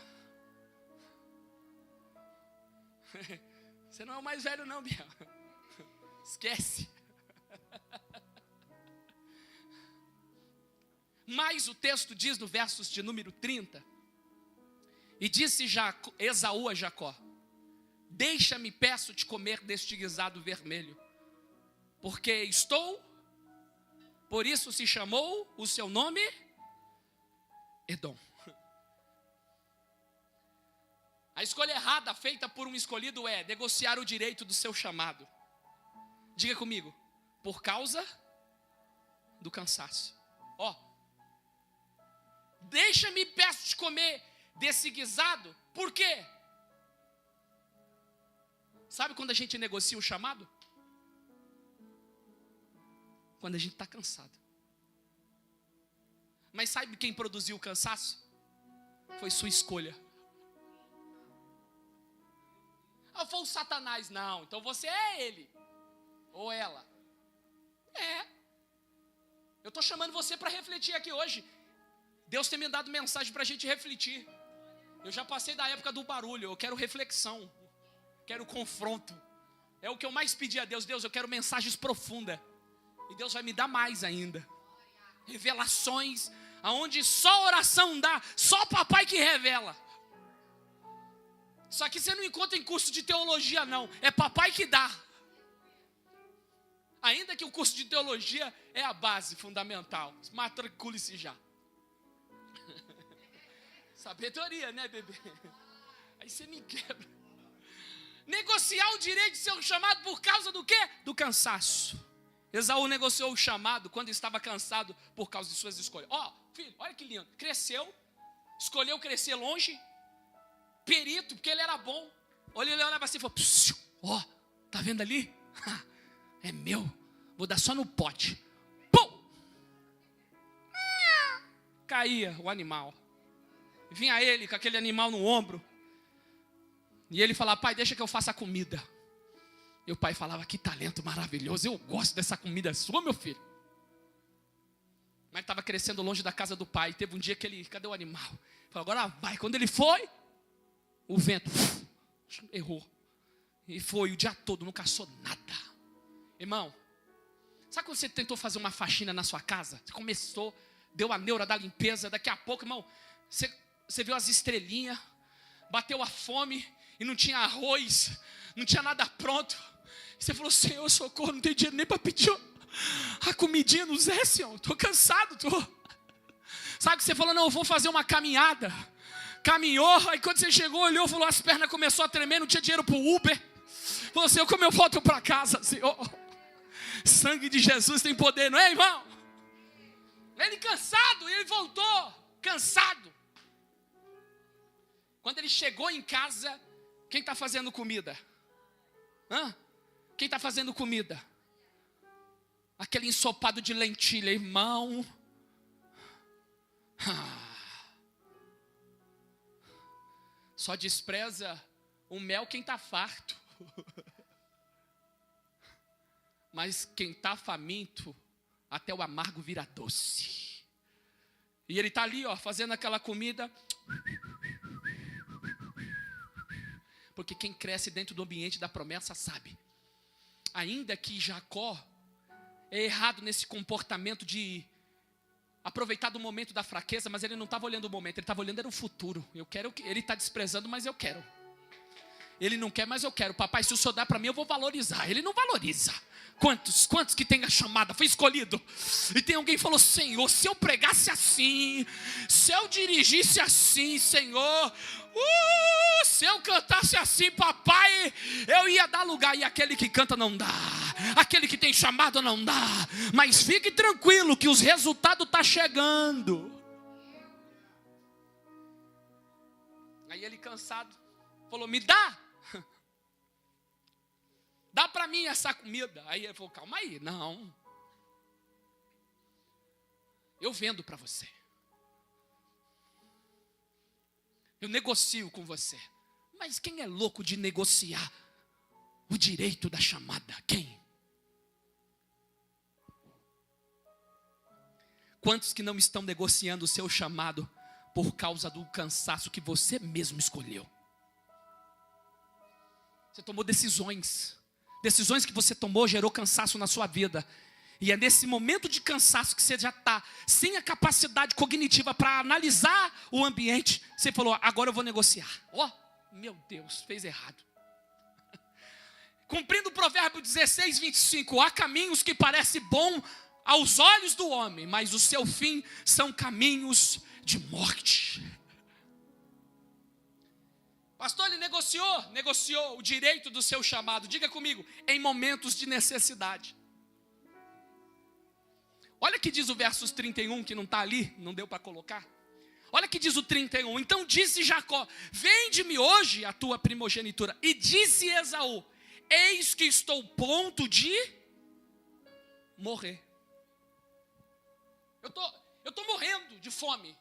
Você não é o mais velho não, Biel. Esquece. Mas o texto diz no versos de número 30. E disse Esaú a Jacó: deixa-me, peço-te, comer deste guisado vermelho, porque estou... Por isso se chamou o seu nome Edom. A escolha errada feita por um escolhido é negociar o direito do seu chamado. Diga comigo, por causa do cansaço. Deixa-me, peço-te, comer desse guisado. Por quê? Sabe quando a gente negocia o chamado? Quando a gente está cansado. Mas sabe quem produziu o cansaço? Foi sua escolha. Foi o Satanás. Não, então você é ele. Ou ela. Eu estou chamando você para refletir aqui hoje. Deus tem me dado mensagem para a gente refletir. Eu já passei da época do barulho. Eu quero reflexão. Quero confronto. É o que eu mais pedi a Deus. Deus, eu quero mensagens profundas. E Deus vai me dar mais ainda. Revelações, aonde só oração dá, só papai que revela. Só que você não encontra em curso de teologia não, é papai que dá. Ainda que o curso de teologia é a base fundamental. Matricule-se já. Sabedoria, né, bebê? Aí você me quebra. Negociar o direito de ser um chamado por causa do quê? Do cansaço. Esaú negociou o chamado quando estava cansado por causa de suas escolhas. Filho, olha que lindo. Cresceu, escolheu crescer longe, perito, porque ele era bom. Olha, ele olhava assim e falou: tá vendo ali? É meu, vou dar só no pote. Pum! Caía o animal. Vinha ele com aquele animal no ombro. E ele falava: pai, deixa que eu faça a comida. E o pai falava: que talento maravilhoso, eu gosto dessa comida sua, meu filho. Mas estava crescendo longe da casa do pai. Teve um dia que ele, cadê o animal? Falou: agora vai. Quando ele foi, o vento errou. E foi o dia todo, não caçou nada. Irmão, sabe quando você tentou fazer uma faxina na sua casa? Você começou, deu a neura da limpeza. Daqui a pouco, irmão, você viu as estrelinhas, bateu a fome e não tinha arroz, não tinha nada pronto. Você falou: Senhor, socorro, não tenho dinheiro nem para pedir a comidinha no Zé, Senhor. Estou cansado, Sabe que você falou: não, eu vou fazer uma caminhada. Caminhou, aí quando você chegou, olhou, falou, as pernas começou a tremer, não tinha dinheiro para o Uber. Falou: Senhor, como eu volto para casa, Senhor? Sangue de Jesus tem poder, não é, irmão? Ele cansado, ele voltou, cansado. Quando ele chegou em casa, quem está fazendo comida? Quem está fazendo comida? Aquele ensopado de lentilha, irmão. Só despreza o mel quem está farto. Mas quem está faminto, até o amargo vira doce. E ele está ali, fazendo aquela comida. Porque quem cresce dentro do ambiente da promessa sabe. Ainda que Jacó é errado nesse comportamento de aproveitar do momento da fraqueza, mas ele não estava olhando o momento, ele estava olhando era o futuro. Eu quero, ele está desprezando, mas eu quero. Ele não quer, mas eu quero. Papai, se o senhor dá para mim, eu vou valorizar. Ele não valoriza. Quantos que tem a chamada, foi escolhido, e tem alguém que falou: Senhor, se eu pregasse assim, se eu dirigisse assim, Senhor, se eu cantasse assim, papai, eu ia dar lugar. E aquele que canta não dá, aquele que tem chamado não dá, mas fique tranquilo que os resultados estão chegando. Aí ele cansado falou: me dá. Dá para mim essa comida. Aí ele falou: calma aí, não. Eu vendo para você. Eu negocio com você. Mas quem é louco de negociar o direito da chamada? Quem? Quantos que não estão negociando o seu chamado por causa do cansaço que você mesmo escolheu? Você tomou decisões. Decisões que você tomou gerou cansaço na sua vida. E é nesse momento de cansaço que você já está sem a capacidade cognitiva para analisar o ambiente. Você falou: agora eu vou negociar. Meu Deus, fez errado. Cumprindo o provérbio 16, 25. Há caminhos que parecem bom aos olhos do homem, mas o seu fim são caminhos de morte. Pastor, ele negociou o direito do seu chamado. Diga comigo: em momentos de necessidade. Olha que diz o versos 31, que não está ali, não deu para colocar. Olha que diz o 31. Então disse Jacó: vende-me hoje a tua primogenitura. E disse Esaú: eis que estou ponto de morrer. Eu tô morrendo de fome.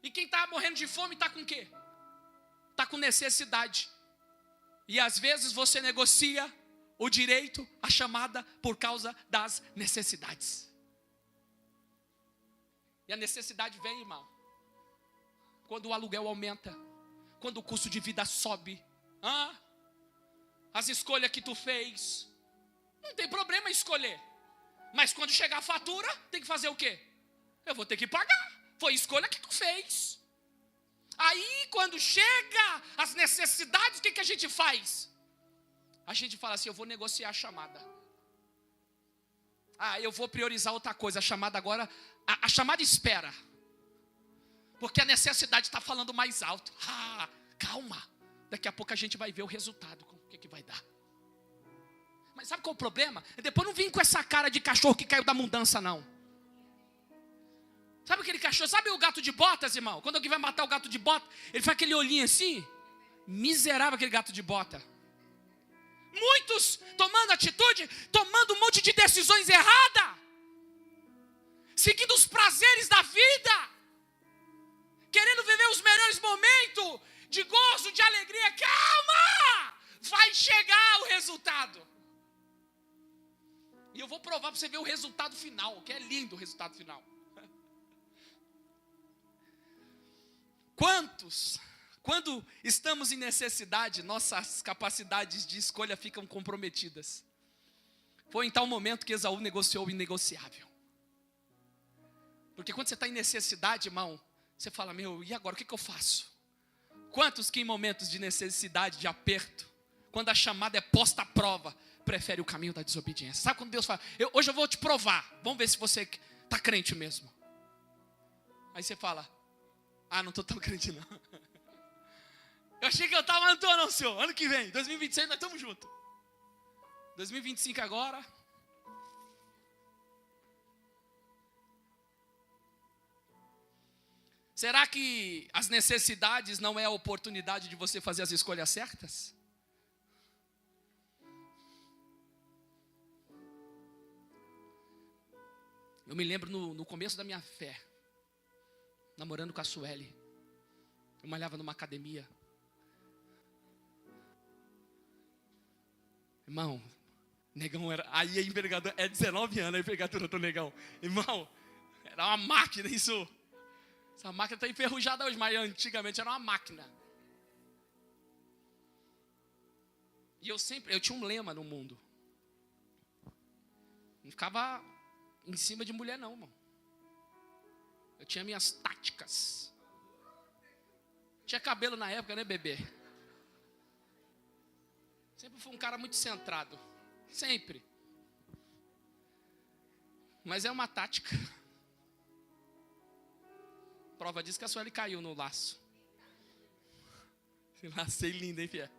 E quem está morrendo de fome está com o quê? Está com necessidade. E às vezes você negocia o direito, a chamada, por causa das necessidades. E a necessidade vem, irmão, quando o aluguel aumenta, quando o custo de vida sobe, as escolhas que tu fez, não tem problema escolher. Mas quando chegar a fatura, tem que fazer o quê? Eu vou ter que pagar. Foi a escolha que tu fez. Aí quando chega as necessidades, o que a gente faz? A gente fala assim: eu vou negociar a chamada. Eu vou priorizar outra coisa. A chamada agora, a chamada espera. Porque a necessidade está falando mais alto. Calma. Daqui a pouco a gente vai ver o resultado. O que vai dar. Mas sabe qual é o problema? Depois não vim com essa cara de cachorro que caiu da mudança, não. Sabe aquele cachorro? Sabe o gato de botas, irmão? Quando alguém vai matar o gato de bota, ele faz aquele olhinho assim. Miserável aquele gato de bota. Muitos tomando atitude, tomando um monte de decisões erradas, seguindo os prazeres da vida, querendo viver os melhores momentos de gozo, de alegria. Calma! Vai chegar o resultado. E eu vou provar para você ver o resultado final, que é lindo o resultado final. Quantos, quando estamos em necessidade, nossas capacidades de escolha ficam comprometidas? Foi em tal momento que Esaú negociou o inegociável. Porque quando você está em necessidade, irmão, você fala: e agora, o que eu faço? Quantos que em momentos de necessidade, de aperto, quando a chamada é posta à prova, prefere o caminho da desobediência? Sabe quando Deus fala: hoje eu vou te provar, vamos ver se você está crente mesmo. Aí você fala: não estou tão crente não. Eu achei que eu estava, mas não estou não, senhor. Ano que vem, 2026, nós estamos juntos. 2025 agora. Será que as necessidades não é a oportunidade de você fazer as escolhas certas? Eu me lembro no começo da minha fé, namorando com a Sueli. Eu malhava numa academia. Irmão, negão era... Aí a envergadura... É 19 anos a envergadura do negão. Irmão, era uma máquina isso. Essa máquina está enferrujada hoje, mas antigamente era uma máquina. E eu tinha um lema no mundo. Não ficava em cima de mulher não, irmão. Eu tinha minhas táticas. Tinha cabelo na época, né, bebê? Sempre fui um cara muito centrado. Sempre. Mas é uma tática. Prova disso que a Sueli caiu no laço. Lacei lindo, hein, Fia?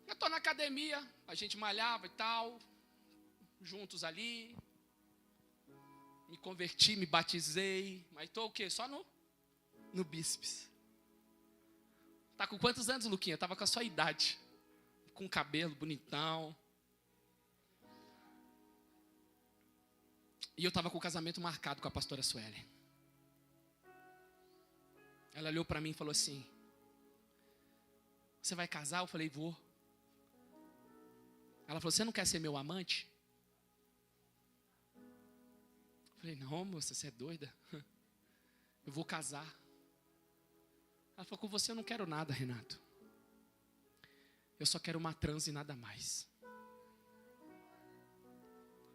Eu tô na academia, a gente malhava e tal, juntos ali. Me converti, me batizei, mas tô o quê? Só no bíceps. Tá com quantos anos, Luquinha? Tava com a sua idade. Com cabelo bonitão. E eu tava com o casamento marcado com a pastora Sueli. Ela olhou para mim e falou assim: você vai casar? Eu falei: vou. Ela falou: você não quer ser meu amante? Eu falei: não, moça, você é doida. Eu vou casar. Ela falou: com você eu não quero nada, Renato. Eu só quero uma transe e nada mais.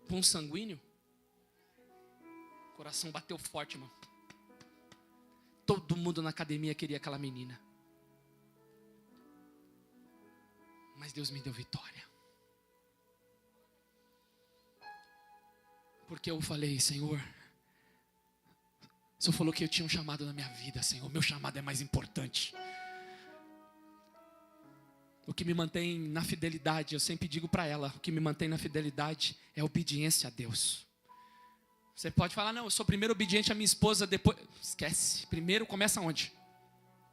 Com um sanguíneo, o coração bateu forte, irmão. Todo mundo na academia queria aquela menina. Mas Deus me deu vitória. Porque eu falei: Senhor, o Senhor falou que eu tinha um chamado na minha vida, Senhor. Meu chamado é mais importante. O que me mantém na fidelidade, eu sempre digo para ela, o que me mantém na fidelidade é a obediência a Deus. Você pode falar: não, eu sou primeiro obediente à minha esposa, depois... Esquece, primeiro começa onde?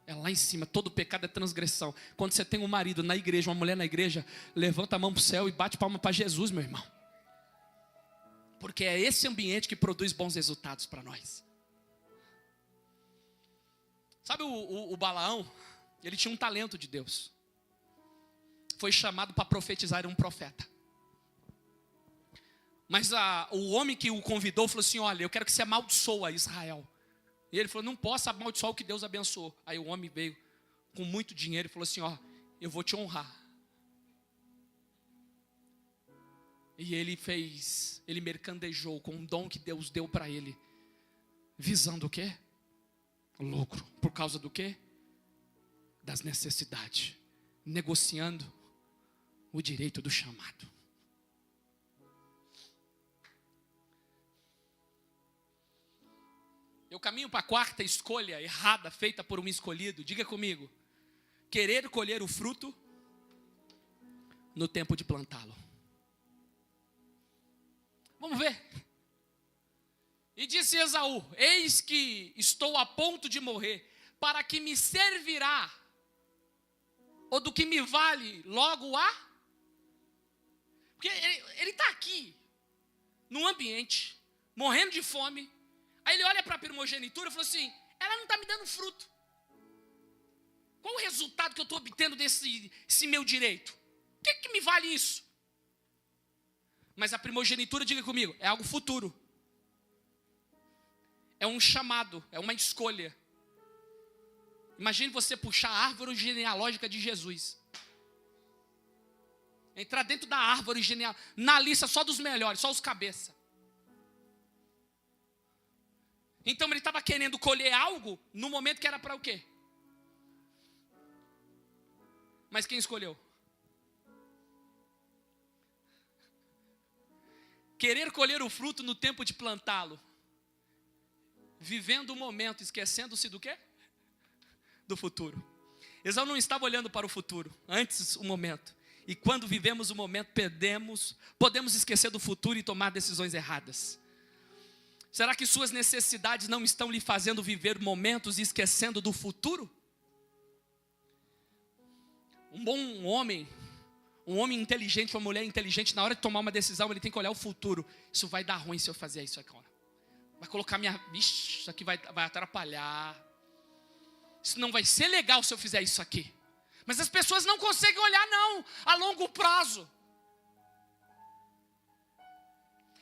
É lá em cima. Todo pecado é transgressão. Quando você tem um marido na igreja, uma mulher na igreja, levanta a mão para o céu e bate palma para Jesus, meu irmão. Porque é esse ambiente que produz bons resultados para nós. Sabe o Balaão? Ele tinha um talento de Deus. Foi chamado para profetizar, era um profeta. Mas o homem que o convidou falou assim: olha, eu quero que você amaldiçoe Israel. E ele falou: não posso amaldiçoar o que Deus abençoou. Aí o homem veio com muito dinheiro e falou assim: ó, eu vou te honrar. E ele mercandejou com um dom que Deus deu para ele. Visando o quê? O lucro. Por causa do quê? Das necessidades. Negociando o direito do chamado. Eu caminho para a quarta escolha errada, feita por um escolhido. Diga comigo: querer colher o fruto no tempo de plantá-lo. Vamos ver. E disse Esaú: eis que estou a ponto de morrer, para que me servirá, ou do que me vale logo a... Porque ele está aqui, num ambiente, morrendo de fome. Aí ele olha para a primogenitura e falou assim: ela não está me dando fruto. Qual o resultado que eu estou obtendo desse meu direito? O que me vale isso? Mas a primogenitura, diga comigo, é algo futuro. É um chamado, é uma escolha. Imagine você puxar a árvore genealógica de Jesus. Entrar dentro da árvore genealógica, na lista só dos melhores, só os cabeça. Então ele estava querendo colher algo no momento que era para o quê? Mas quem escolheu? Querer colher o fruto no tempo de plantá-lo. Vivendo o momento, esquecendo-se do quê? Do futuro. Esaú não estava olhando para o futuro, antes o momento. E quando vivemos o momento, podemos esquecer do futuro e tomar decisões erradas. Será que suas necessidades não estão lhe fazendo viver momentos e esquecendo do futuro? Um bom homem, um homem inteligente, uma mulher inteligente, na hora de tomar uma decisão, ele tem que olhar o futuro. Isso vai dar ruim se eu fazer isso aqui. Vai colocar isso aqui vai atrapalhar. Isso não vai ser legal se eu fizer isso aqui. Mas as pessoas não conseguem olhar não, a longo prazo.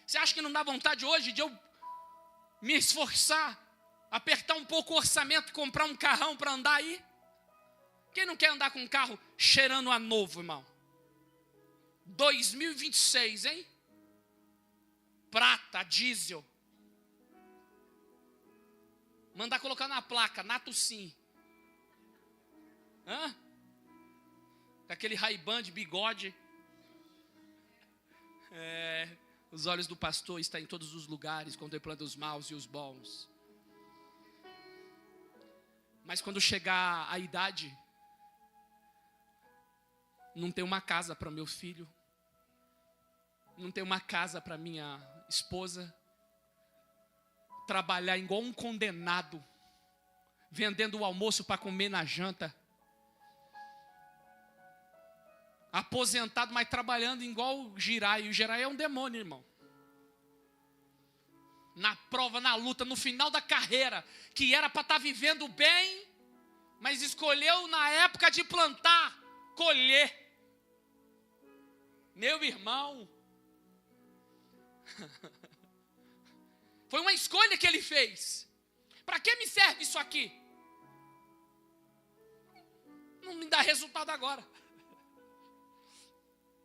Você acha que não dá vontade hoje de eu me esforçar, apertar um pouco o orçamento, comprar um carrão para andar aí? Quem não quer andar com um carro cheirando a novo, irmão? 2026, hein? Prata, diesel. Mandar colocar na placa, Nato Sim. Hã? Aquele Ray-Ban de bigode. Os olhos do pastor estão em todos os lugares, contemplando os maus e os bons. Mas quando chegar a idade, não tem uma casa para meu filho, não tem uma casa para minha esposa, trabalhar igual um condenado, vendendo o almoço para comer na janta, aposentado, mas trabalhando igual o Girai. O Girai é um demônio, irmão. Na prova, na luta, no final da carreira, que era para estar vivendo bem, mas escolheu na época de plantar, colher. Meu irmão, foi uma escolha que ele fez. Para que me serve isso aqui? Não me dá resultado agora.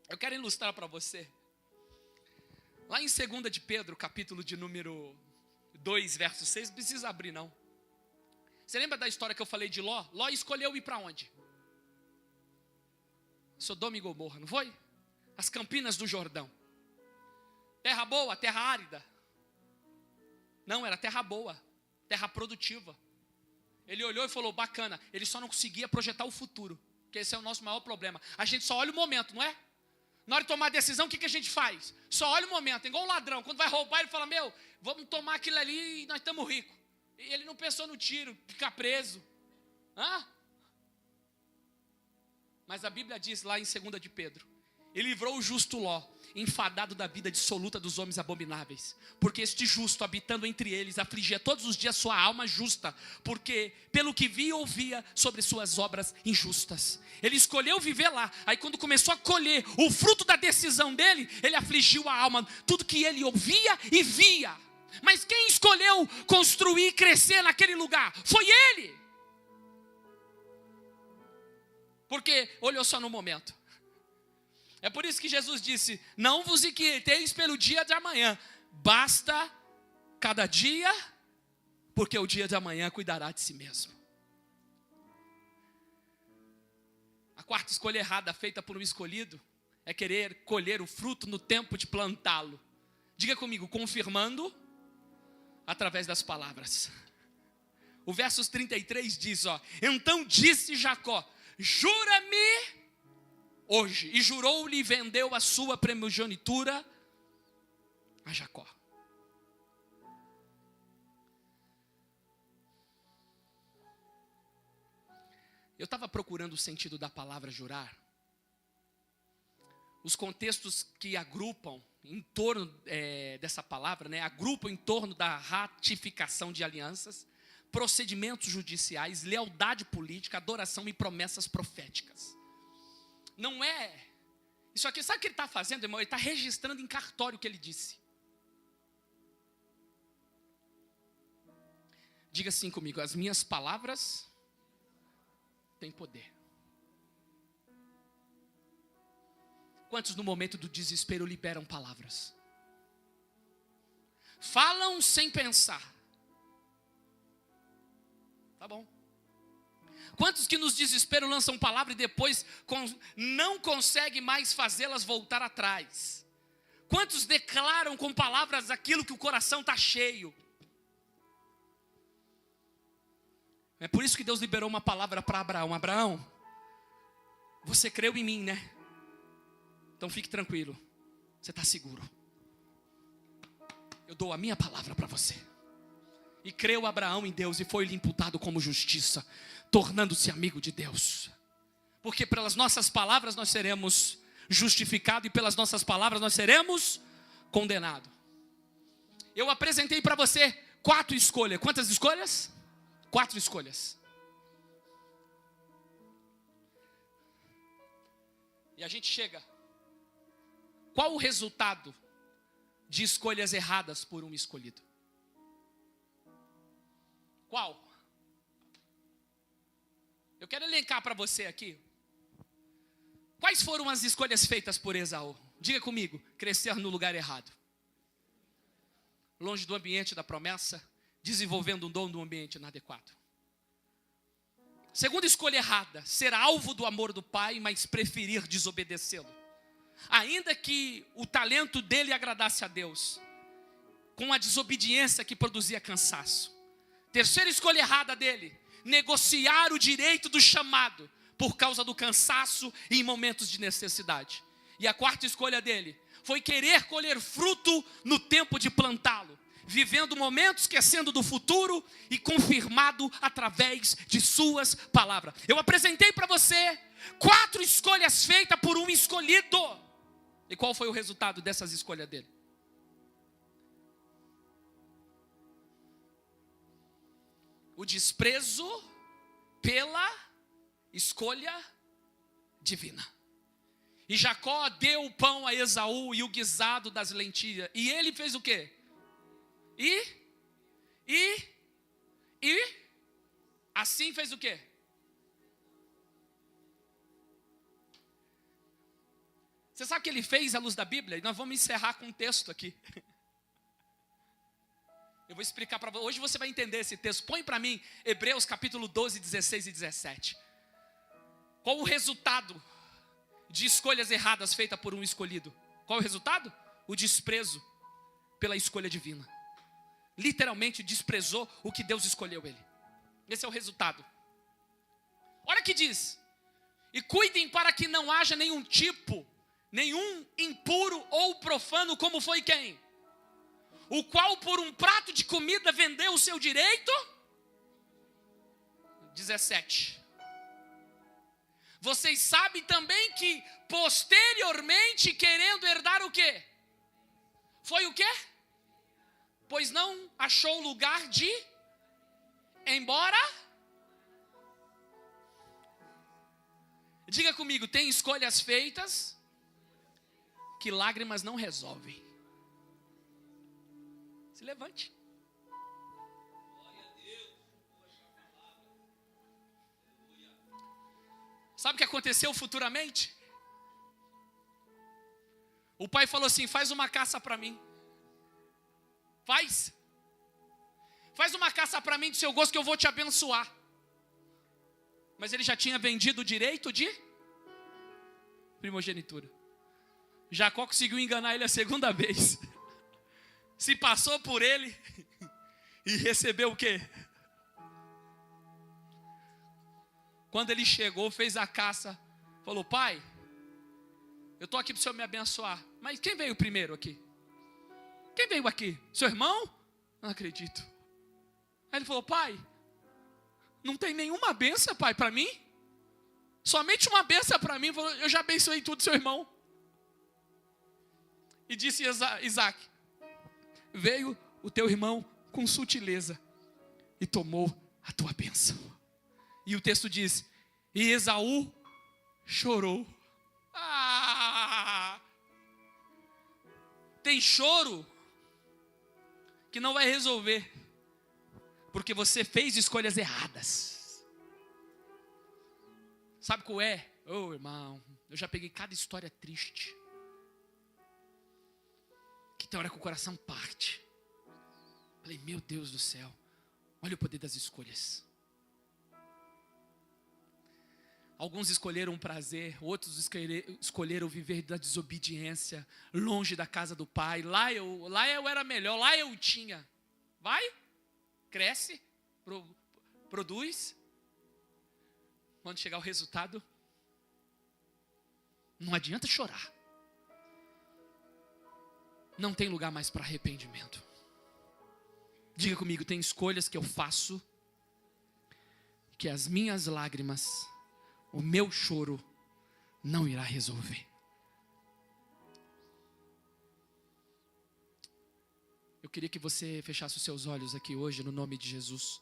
Eu quero ilustrar para você. Lá em 2 de Pedro, capítulo de número 2, verso 6, não precisa abrir não. Você lembra da história que eu falei de Ló? Ló escolheu ir para onde? Sodoma e Gomorra, não foi? As Campinas do Jordão. Terra boa, terra árida. Não, era terra boa, terra produtiva. Ele olhou e falou, bacana. Ele só não conseguia projetar o futuro, que esse é o nosso maior problema. A gente só olha o momento, não é? Na hora de tomar a decisão, o que a gente faz? Só olha o momento, igual um ladrão. Quando vai roubar, ele fala, vamos tomar aquilo ali e nós estamos ricos. E ele não pensou no tiro, ficar preso. Mas a Bíblia diz lá em 2 de Pedro, e livrou o justo Ló, enfadado da vida dissoluta dos homens abomináveis, porque este justo, habitando entre eles, afligia todos os dias sua alma justa, porque pelo que via e ouvia sobre suas obras injustas. Ele escolheu viver lá. Aí quando começou a colher o fruto da decisão dele, ele afligiu a alma, tudo que ele ouvia e via. Mas quem escolheu construir e crescer naquele lugar? Foi ele. Porque olhou só no momento. É por isso que Jesus disse, não vos inquieteis pelo dia de amanhã, basta cada dia, porque o dia de amanhã cuidará de si mesmo. A quarta escolha errada feita por um escolhido é querer colher o fruto no tempo de plantá-lo. Diga comigo, confirmando através das palavras. O versos 33 diz, então disse Jacó, jura-me hoje, e jurou-lhe e vendeu a sua primogenitura a Jacó. Eu estava procurando o sentido da palavra jurar. Os contextos que agrupam em torno dessa palavra, agrupam em torno da ratificação de alianças, procedimentos judiciais, lealdade política, adoração e promessas proféticas. Não é, isso aqui, sabe o que ele está fazendo, irmão? Ele está registrando em cartório o que ele disse. Diga assim comigo, as minhas palavras têm poder. Quantos no momento do desespero liberam palavras? Falam sem pensar. Tá bom. Quantos que nos desespero lançam palavra e depois não conseguem mais fazê-las voltar atrás? Quantos declaram com palavras aquilo que o coração está cheio? É por isso que Deus liberou uma palavra para Abraão. Abraão, você creu em mim, né? Então fique tranquilo, você está seguro. Eu dou a minha palavra para você. E creu Abraão em Deus e foi-lhe imputado como justiça, tornando-se amigo de Deus. Porque pelas nossas palavras nós seremos justificados e pelas nossas palavras nós seremos condenados. Eu apresentei para você 4 escolhas. Quantas escolhas? 4 escolhas. E a gente chega. Qual o resultado de escolhas erradas por um escolhido? Qual? Eu quero elencar para você aqui. Quais foram as escolhas feitas por Esaú? Diga comigo, crescer no lugar errado. Longe do ambiente da promessa, desenvolvendo um dom no ambiente inadequado. Segunda escolha errada, ser alvo do amor do pai, mas preferir desobedecê-lo. ainda que o talento dele agradasse a Deus, com a desobediência que produzia cansaço. Terceira escolha errada dele: negociar o direito do chamado por causa do cansaço e em momentos de necessidade. E a quarta escolha dele foi querer colher fruto no tempo de plantá-lo, vivendo momentos esquecendo do futuro e confirmado através de suas palavras. Eu apresentei para você 4 escolhas feitas por um escolhido. E qual foi o resultado dessas escolhas dele? O desprezo pela escolha divina. E Jacó deu o pão a Esaú e o guisado das lentilhas. E ele fez o quê? Assim fez o quê? Você sabe o que ele fez à luz da Bíblia? E nós vamos encerrar com um texto aqui. Eu vou explicar para você. Hoje você vai entender esse texto. Põe para mim Hebreus capítulo 12, 16 e 17. Qual o resultado de escolhas erradas feitas por um escolhido? Qual o resultado? O desprezo pela escolha divina. Literalmente desprezou o que Deus escolheu ele. Esse é o resultado. Olha o que diz: e cuidem para que não haja nenhum impuro ou profano, como foi quem? O qual por um prato de comida vendeu o seu direito. 17. Vocês sabem também que posteriormente, querendo herdar o quê? Foi o quê? Pois não achou lugar de embora. Diga comigo, tem escolhas feitas que lágrimas não resolvem. Se levante. Sabe o que aconteceu futuramente? O pai falou assim: faz uma caça para mim. Faz uma caça para mim do seu gosto que eu vou te abençoar. Mas ele já tinha vendido o direito de primogenitura. Jacó conseguiu enganar ele a segunda vez. Se passou por ele e recebeu o quê? Quando ele chegou, fez a caça, falou: pai, eu estou aqui para o senhor me abençoar. Mas quem veio primeiro aqui? Quem veio aqui? Seu irmão? Não acredito. Aí ele falou: pai, não tem nenhuma bênção, pai, para mim? Somente uma bênção para mim. Eu já abençoei tudo, seu irmão. E disse Isaac: veio o teu irmão com sutileza e tomou a tua bênção. E o texto diz: e Esaú chorou. Tem choro que não vai resolver, porque você fez escolhas erradas. Sabe qual é? Oh, irmão, eu já peguei cada história triste, que tem hora que o coração parte. Falei: meu Deus do céu, olha o poder das escolhas. Alguns escolheram o prazer, outros escolheram viver da desobediência, longe da casa do pai. Lá eu era melhor, lá eu tinha. Vai, cresce, produz. Quando chegar o resultado, não adianta chorar. Não tem lugar mais para arrependimento. Diga comigo, tem escolhas que eu faço, que as minhas lágrimas, o meu choro não irá resolver. Eu queria que você fechasse os seus olhos aqui hoje, no nome de Jesus.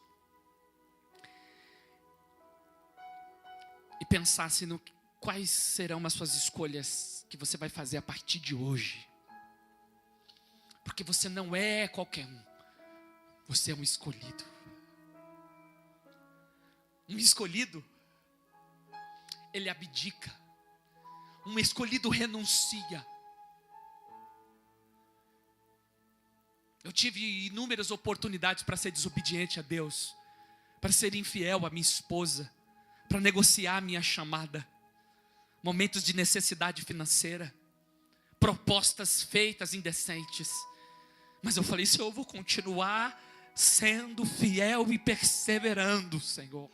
E pensasse no quais serão as suas escolhas que você vai fazer a partir de hoje. Porque você não é qualquer um. Você é um escolhido. Um escolhido, ele abdica. Um escolhido renuncia. Eu tive inúmeras oportunidades para ser desobediente a Deus, para ser infiel à minha esposa, para negociar a minha chamada, momentos de necessidade financeira. propostas feitas indecentes. Mas eu falei, Senhor, eu vou continuar sendo fiel e perseverando, Senhor.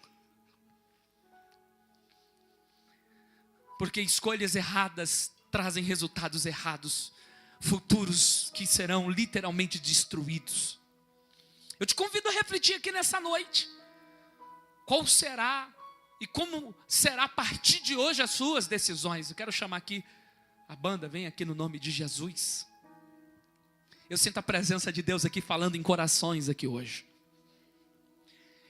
Porque escolhas erradas trazem resultados errados, futuros que serão literalmente destruídos. Eu te convido a refletir aqui nessa noite. Qual será e como será a partir de hoje as suas decisões? Eu quero chamar aqui a banda, vem aqui no nome de Jesus. Eu sinto a presença de Deus aqui falando em corações aqui hoje.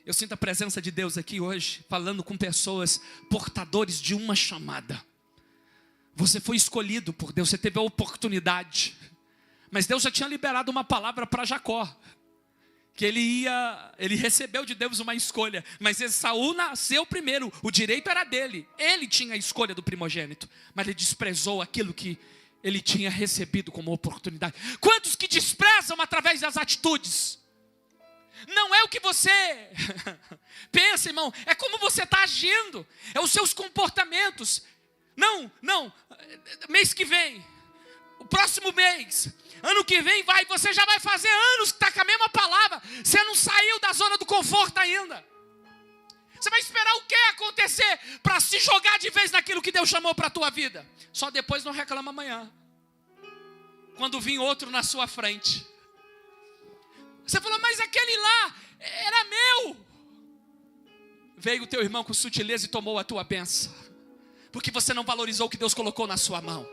Eu sinto a presença de Deus aqui hoje falando com pessoas portadores de uma chamada. Você foi escolhido por Deus, você teve a oportunidade. Mas Deus já tinha liberado uma palavra para Jacó. Que ele recebeu de Deus uma escolha. Mas Esaú nasceu primeiro, o direito era dele. Ele tinha a escolha do primogênito. Mas ele desprezou aquilo que ele tinha recebido como oportunidade. Quantos que desprezam através das atitudes? Não é o que você pensa, irmão. É como você está agindo. É os seus comportamentos. Não, mês que vem, o próximo mês, ano que vem você já vai fazer anos que está com a mesma palavra. Você não saiu da zona do conforto ainda. Você vai esperar o que acontecer para se jogar de vez naquilo que Deus chamou para a tua vida? Só depois não reclama amanhã, quando vir outro na sua frente. Você falou, mas aquele lá era meu. Veio o teu irmão com sutileza e tomou a tua bênção, porque você não valorizou o que Deus colocou na sua mão.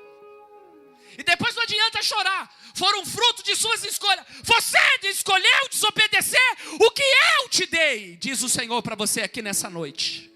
E depois não adianta chorar. Foram fruto de suas escolhas. Você escolheu desobedecer o que eu te dei, diz o Senhor para você aqui nessa noite.